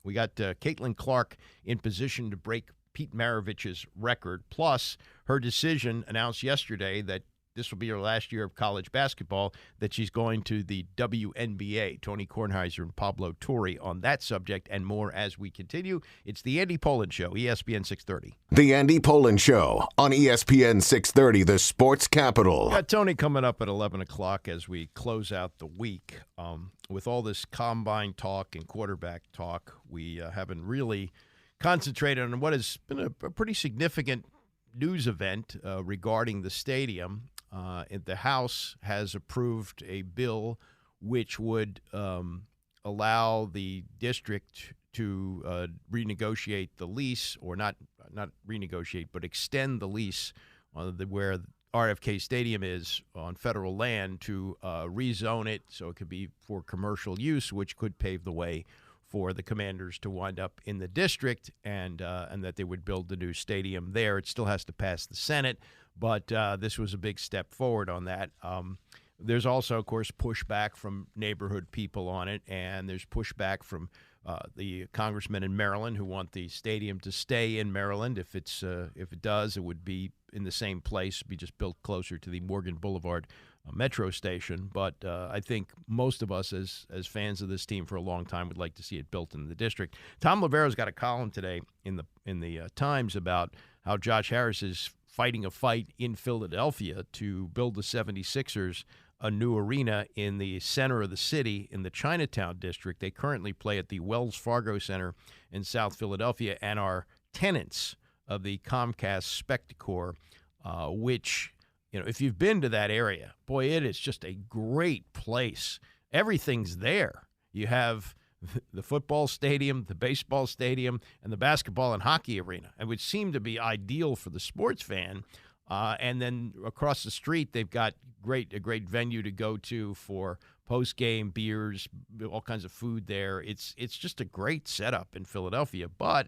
[SPEAKER 4] We got Caitlin Clark in position to break Pete Maravich's record, plus her decision announced yesterday that this will be her last year of college basketball, that she's going to the WNBA. Tony Kornheiser and Pablo Torre on that subject and more as we continue. It's the Andy Pollin Show, ESPN 630.
[SPEAKER 1] The Andy Pollin Show on ESPN 630, the sports capital.
[SPEAKER 4] Got Tony coming up at 11 o'clock as we close out the week. With all this combine talk and quarterback talk, we haven't really concentrated on what has been a pretty significant news event regarding the stadium. The House has approved a bill which would allow the district to renegotiate the lease, or not renegotiate, but extend the lease where RFK Stadium is on federal land, to rezone it so it could be for commercial use, which could pave the way for the Commanders to wind up in the district, and that they would build the new stadium there. It still has to pass the Senate, but this was a big step forward on that. There's also, of course, pushback from neighborhood people on it, and there's pushback from the congressmen in Maryland who want the stadium to stay in Maryland. If it does, it would be in the same place, be just built closer to the Morgan Boulevard metro station. But I think most of us as fans of this team for a long time would like to see it built in the district. Tom Lovero's got a column today in the Times about how Josh Harris is fighting a fight in Philadelphia to build the 76ers a new arena in the center of the city in the Chinatown district. They currently play at the Wells Fargo Center in South Philadelphia and are tenants of the Comcast Spectacor, which, if you've been to that area, boy, it is just a great place. Everything's there. You have the football stadium, the baseball stadium, and the basketball and hockey arena. It would seem to be ideal for the sports fan. And then across the street, they've got a great venue to go to for post-game beers, all kinds of food there. It's just a great setup in Philadelphia. But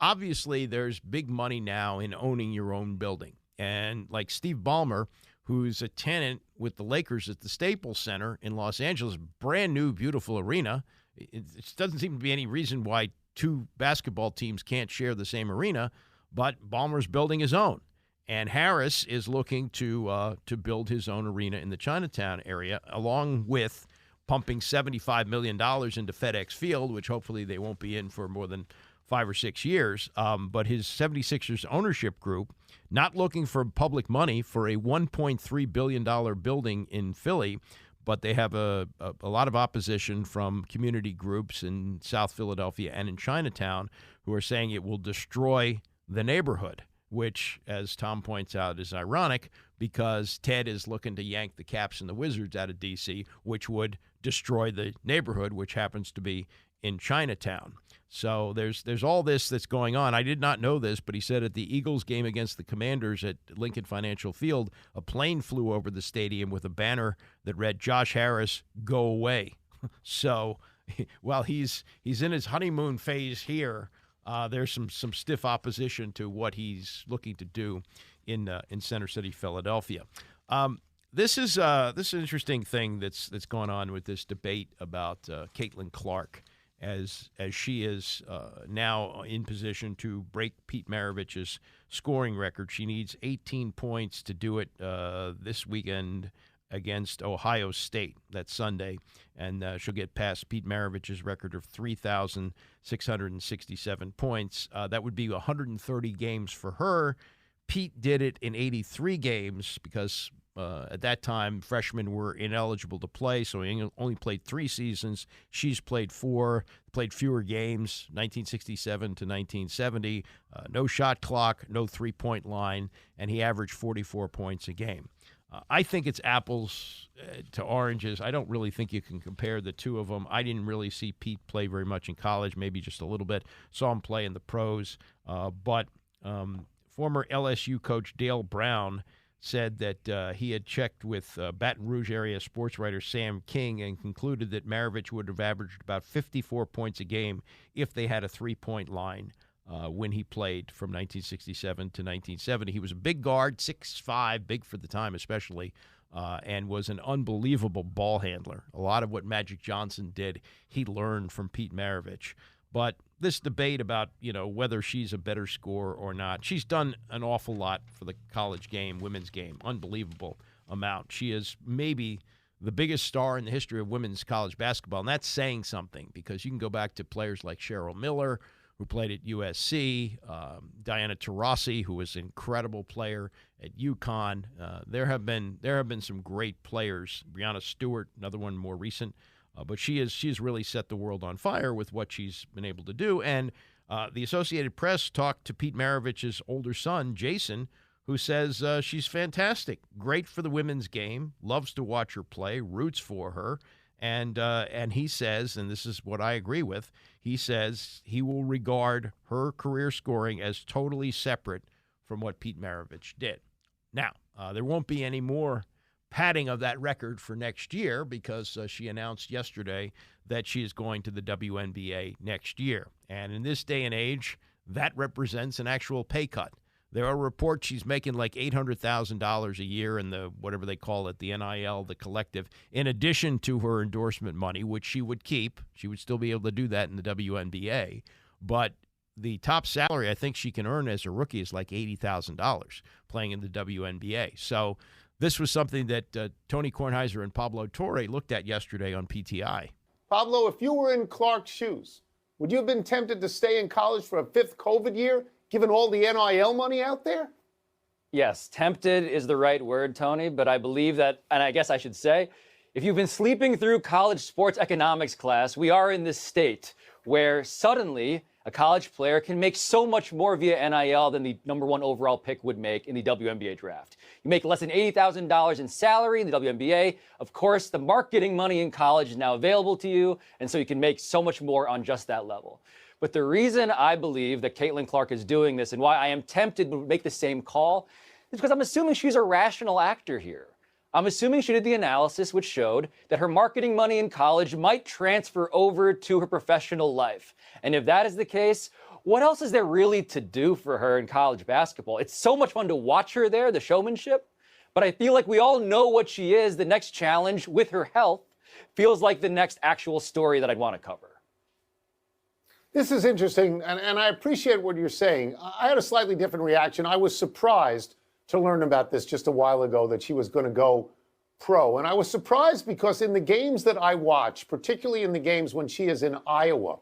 [SPEAKER 4] obviously there's big money now in owning your own building. And like Steve Ballmer, who's a tenant with the Lakers at the Staples Center in Los Angeles, brand new, beautiful arena. It doesn't seem to be any reason why two basketball teams can't share the same arena, but Ballmer's building his own. And Harris is looking to build his own arena in the Chinatown area, along with pumping $75 million into FedEx Field, which hopefully they won't be in for more than 5 or 6 years. But his 76ers ownership group, not looking for public money for a $1.3 billion building in Philly, but they have a lot of opposition from community groups in South Philadelphia and in Chinatown who are saying it will destroy the neighborhood, which, as Tom points out, is ironic because Ted is looking to yank the Caps and the Wizards out of D.C., which would destroy the neighborhood, which happens to be in Chinatown. So there's all this that's going on. I did not know this, but he said at the Eagles game against the Commanders at Lincoln Financial Field, a plane flew over the stadium with a banner that read, "Josh Harris, go away." So while he's in his honeymoon phase here, there's some stiff opposition to what he's looking to do in Center City, Philadelphia. This is an interesting thing that's going on with this debate about Caitlin Clark, as she is now in position to break Pete Maravich's scoring record. She needs 18 points to do it this weekend against Ohio State. That's Sunday, and she'll get past Pete Maravich's record of 3,667 points. That would be 130 games for her. Pete did it in 83 games because at that time, freshmen were ineligible to play, so he only played 3 seasons. She's played 4, played fewer games, 1967 to 1970. No shot clock, no three-point line, and he averaged 44 points a game. I think it's apples to oranges. I don't really think you can compare the two of them. I didn't really see Pete play very much in college, maybe just a little bit. Saw him play in the pros. But former LSU coach Dale Brown said that he had checked with Baton Rouge area sports writer Sam King and concluded that Maravich would have averaged about 54 points a game if they had a three-point line when he played from 1967 to 1970. He was a big guard, 6'5", big for the time especially, and was an unbelievable ball handler. A lot of what Magic Johnson did, he learned from Pete Maravich. But this debate about, whether she's a better scorer or not, she's done an awful lot for the college game, women's game, unbelievable amount. She is maybe the biggest star in the history of women's college basketball, and that's saying something because you can go back to players like Cheryl Miller, who played at USC, Diana Taurasi, who was an incredible player at UConn. There have been some great players. Breanna Stewart, another one more recent. But she's really set the world on fire with what she's been able to do. And the Associated Press talked to Pete Maravich's older son, Jason, who says she's fantastic, great for the women's game, loves to watch her play, roots for her. And he says, and this is what I agree with, he says he will regard her career scoring as totally separate from what Pete Maravich did. Now, there won't be any more padding of that record for next year because she announced yesterday that she is going to the WNBA next year. And in this day and age, that represents an actual pay cut. There are reports she's making like $800,000 a year in the, whatever they call it, the NIL, the collective, in addition to her endorsement money, which she would keep. She would still be able to do that in the WNBA. But the top salary I think she can earn as a rookie is like $80,000 playing in the WNBA. So this was something that Tony Kornheiser and Pablo Torre looked at yesterday on PTI.
[SPEAKER 12] Pablo, if you were in Clark's shoes, would you have been tempted to stay in college for a 5th COVID year, given all the NIL money out there?
[SPEAKER 13] Yes, tempted is the right word, Tony, but I believe that, and I guess I should say, if you've been sleeping through college sports economics class, we are in this state where suddenly a college player can make so much more via NIL than the #1 overall pick would make in the WNBA draft. You make less than $80,000 in salary in the WNBA. Of course, the marketing money in college is now available to you, and so you can make so much more on just that level. But the reason I believe that Caitlin Clark is doing this and why I am tempted to make the same call is because I'm assuming she's a rational actor here. I'm assuming she did the analysis which showed that her marketing money in college might transfer over to her professional life. And if that is the case, what else is there really to do for her in college basketball? It's so much fun to watch her there, the showmanship, but I feel like we all know what she is. The next challenge with her health feels like the next actual story that I'd want to cover.
[SPEAKER 12] This is interesting, and I appreciate what you're saying. I had a slightly different reaction. I was surprised to learn about this just a while ago, that she was going to go pro. And I was surprised because in the games that I watch, particularly in the games when she is in Iowa,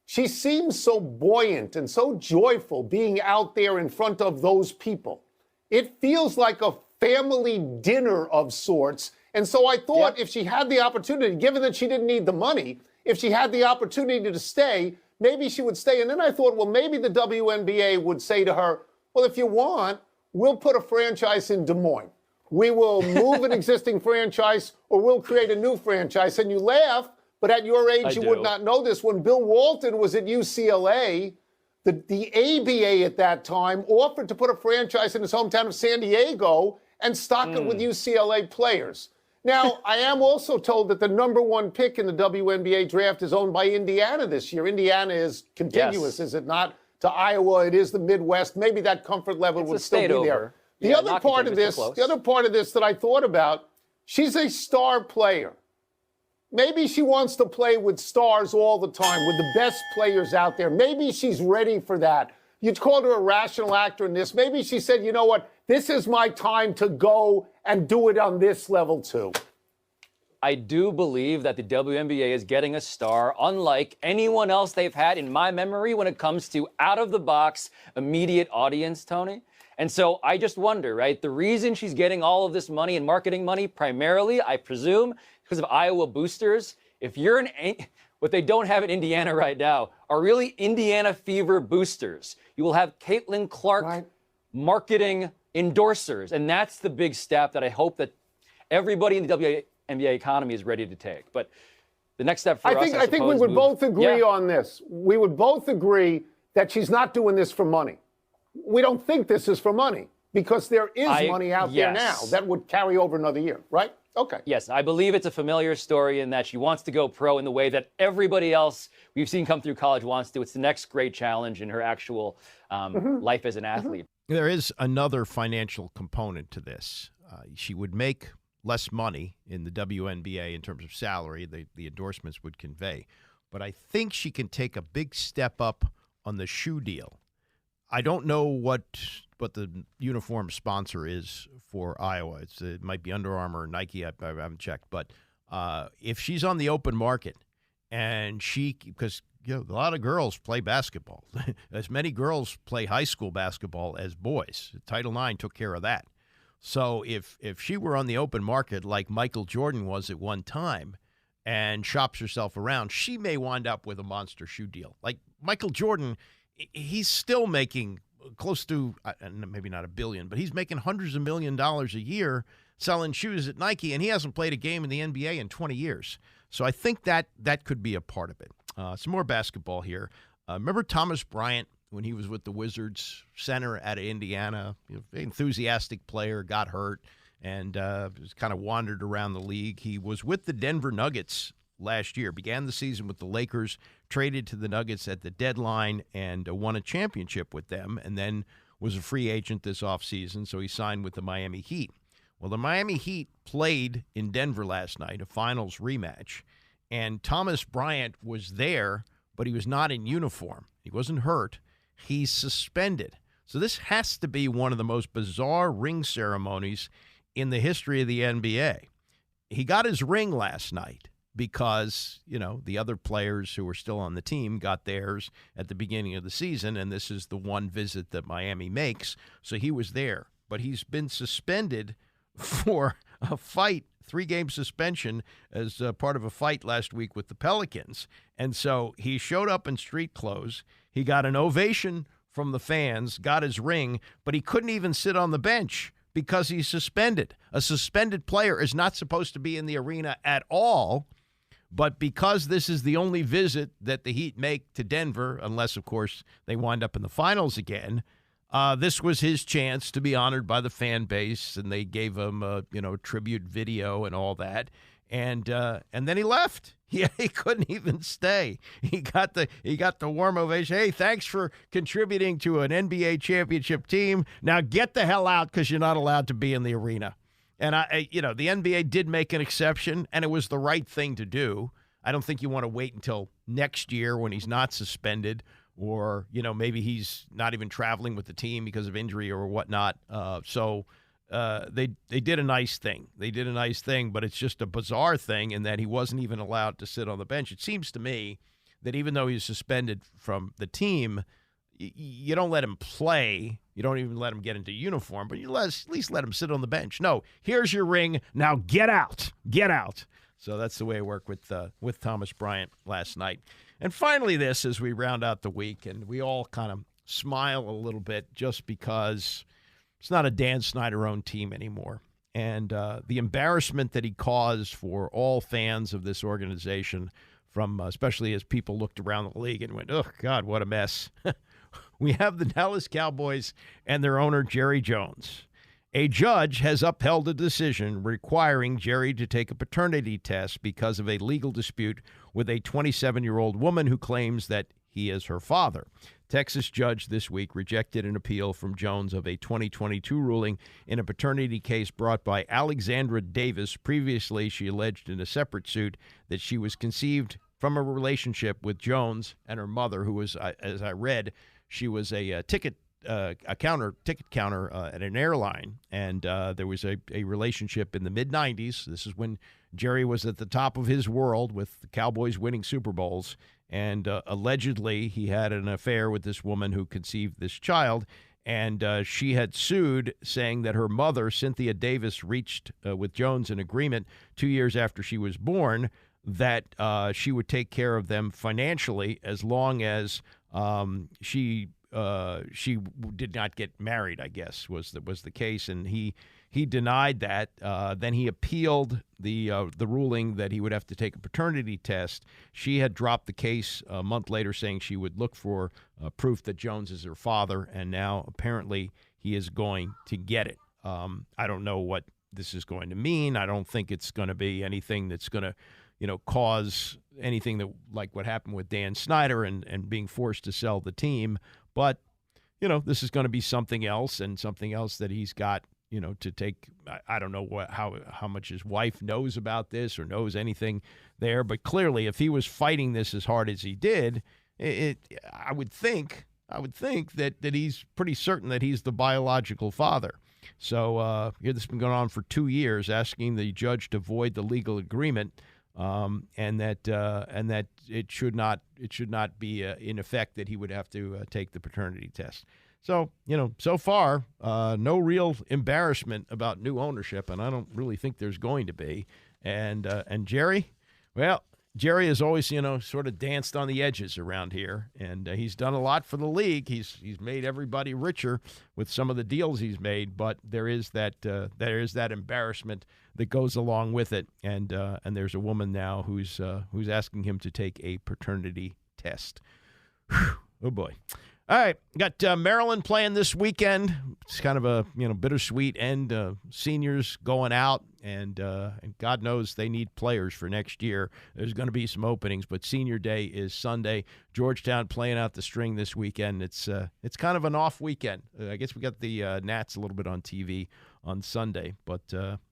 [SPEAKER 12] she seems so buoyant and so joyful being out there in front of those people. It feels like a family dinner of sorts. And so I thought if she had the opportunity, given that she didn't need the money, if she had the opportunity to stay, maybe she would stay. And then I thought, well, maybe the WNBA would say to her, well, if you want, we'll put a franchise in Des Moines. We will move an existing franchise, or we'll create a new franchise. And you laugh, but at your age, you would not know this. When Bill Walton was at UCLA, the ABA at that time offered to put a franchise in his hometown of San Diego and stock it with UCLA players. Now, I am also told that the number one pick in the WNBA draft is owned by Indiana this year. Indiana is contiguous, is it not, to Iowa? It is the Midwest. Maybe that comfort level would still be there. The other part of this that I thought about, she's a star player. Maybe she wants to play with stars all the time, with the best players out there. Maybe she's ready for that. You called her a rational actor in this. Maybe she said, you know what, this is my time to go and do it on this level too.
[SPEAKER 13] I do believe that the WNBA is getting a star unlike anyone else they've had in my memory when it comes to out-of-the-box, immediate audience, Tony. And so I just wonder, right, the reason she's getting all of this money and marketing money primarily, I presume, because of Iowa boosters. If you're what they don't have in Indiana right now are really Indiana fever boosters. You will have Caitlin Clark marketing endorsers, and that's the big step that I hope that everybody in the WNBA economy is ready to take. But the next step for us,
[SPEAKER 12] I think we would both agree on this. We would both agree that she's not doing this for money. We don't think this is for money because there is money out there now that would carry over another year, right? Okay.
[SPEAKER 13] Yes, I believe it's a familiar story in that she wants to go pro in the way that everybody else we've seen come through college wants to. It's the next great challenge in her actual life as an athlete.
[SPEAKER 4] There is another financial component to this. She would make less money in the WNBA in terms of salary, the endorsements would convey. But I think she can take a big step up on the shoe deal. I don't know what the uniform sponsor is for Iowa. It might be Under Armour or Nike. I haven't checked. But if she's on the open market and because a lot of girls play basketball, as many girls play high school basketball as boys. Title IX took care of that. So if she were on the open market like Michael Jordan was at one time and shops herself around, she may wind up with a monster shoe deal. Like Michael Jordan, he's still making close to, maybe not $1 billion, but he's making hundreds of $millions a year selling shoes at Nike, and he hasn't played a game in the NBA in 20 years. So I think that could be a part of it. Some more basketball here. Remember Thomas Bryant when he was with the Wizards, center out of Indiana? Enthusiastic player, got hurt, and just kind of wandered around the league. He was with the Denver Nuggets last year, began the season with the Lakers, traded to the Nuggets at the deadline and won a championship with them, and then was a free agent this offseason, so he signed with the Miami Heat. Well, the Miami Heat played in Denver last night, a finals rematch, and Thomas Bryant was there, but he was not in uniform. He wasn't hurt. He's suspended. So this has to be one of the most bizarre ring ceremonies in the history of the NBA. He got his ring last night because, the other players who were still on the team got theirs at the beginning of the season, and this is the one visit that Miami makes. So he was there. But he's been suspended for a fight, 3-game suspension as part of a fight last week with the Pelicans. And so he showed up in street clothes. He got an ovation from the fans, got his ring, but he couldn't even sit on the bench because he's suspended. A suspended player is not supposed to be in the arena at all. But because this is the only visit that the Heat make to Denver, unless, of course, they wind up in the finals again, this was his chance to be honored by the fan base, and they gave him a tribute video and all that. And then he left. Yeah, he couldn't even stay. He got the warm ovation. Hey, thanks for contributing to an NBA championship team. Now get the hell out because you're not allowed to be in the arena. And the NBA did make an exception, and it was the right thing to do. I don't think you want to wait until next year when he's not suspended, or maybe he's not even traveling with the team because of injury or whatnot. They did a nice thing. They did a nice thing, but it's just a bizarre thing in that he wasn't even allowed to sit on the bench. It seems to me that even though he's suspended from the team, you don't let him play. You don't even let him get into uniform, but you at least let him sit on the bench. No, here's your ring. Now get out. Get out. So that's the way it worked with Thomas Bryant last night. And finally this, as we round out the week, and we all kind of smile a little bit just because it's not a Dan Snyder-owned team anymore. And the embarrassment that he caused for all fans of this organization, from especially as people looked around the league and went, oh, God, what a mess. We have the Dallas Cowboys and their owner, Jerry Jones. A judge has upheld a decision requiring Jerry to take a paternity test because of a legal dispute with a 27-year-old woman who claims that he is her father. Texas judge this week rejected an appeal from Jones of a 2022 ruling in a paternity case brought by Alexandra Davis. Previously, she alleged in a separate suit that she was conceived from a relationship with Jones and her mother, who was, as I read, she was a ticket counter at an airline, and there was a relationship in the mid-'90s. This is when Jerry was at the top of his world with the Cowboys winning Super Bowls, and allegedly he had an affair with this woman who conceived this child, and she had sued, saying that her mother, Cynthia Davis, reached with Jones an agreement 2 years after she was born that she would take care of them financially as long as she did not get married, I guess, was the case, and he denied that. Then he appealed the ruling that he would have to take a paternity test. She had dropped the case a month later, saying she would look for proof that Jones is her father, and now apparently he is going to get it. I don't know what this is going to mean. I don't think it's going to be anything that's going to cause anything that like what happened with Dan Snyder and being forced to sell the team. But, this is going to be something else, and something else that he's got, to take. I don't know how much his wife knows about this or knows anything there. But clearly, if he was fighting this as hard as he did, I would think that he's pretty certain that he's the biological father. So this has been going on for 2 years, asking the judge to void the legal agreement. And that it should not be in effect that he would have to take the paternity test. So so far no real embarrassment about new ownership, and I don't really think there's going to be. And Jerry, well, Jerry has always sort of danced on the edges around here, and he's done a lot for the league. He's made everybody richer with some of the deals he's made, but there is that embarrassment that goes along with it, and there's a woman now who's asking him to take a paternity test. Whew. Oh boy! All right, got Maryland playing this weekend. It's kind of a bittersweet end. Seniors going out, and God knows they need players for next year. There's going to be some openings, but Senior Day is Sunday. Georgetown playing out the string this weekend. It's kind of an off weekend. I guess we got the Nats a little bit on TV on Sunday, but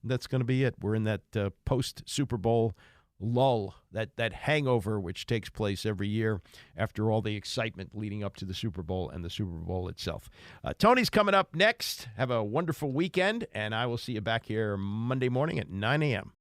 [SPEAKER 4] that's going to be it. We're in that post Super Bowl lull, that hangover which takes place every year after all the excitement leading up to the Super Bowl and the Super Bowl itself. Tony's coming up next. Have a wonderful weekend, and I will see you back here Monday morning at 9 a.m.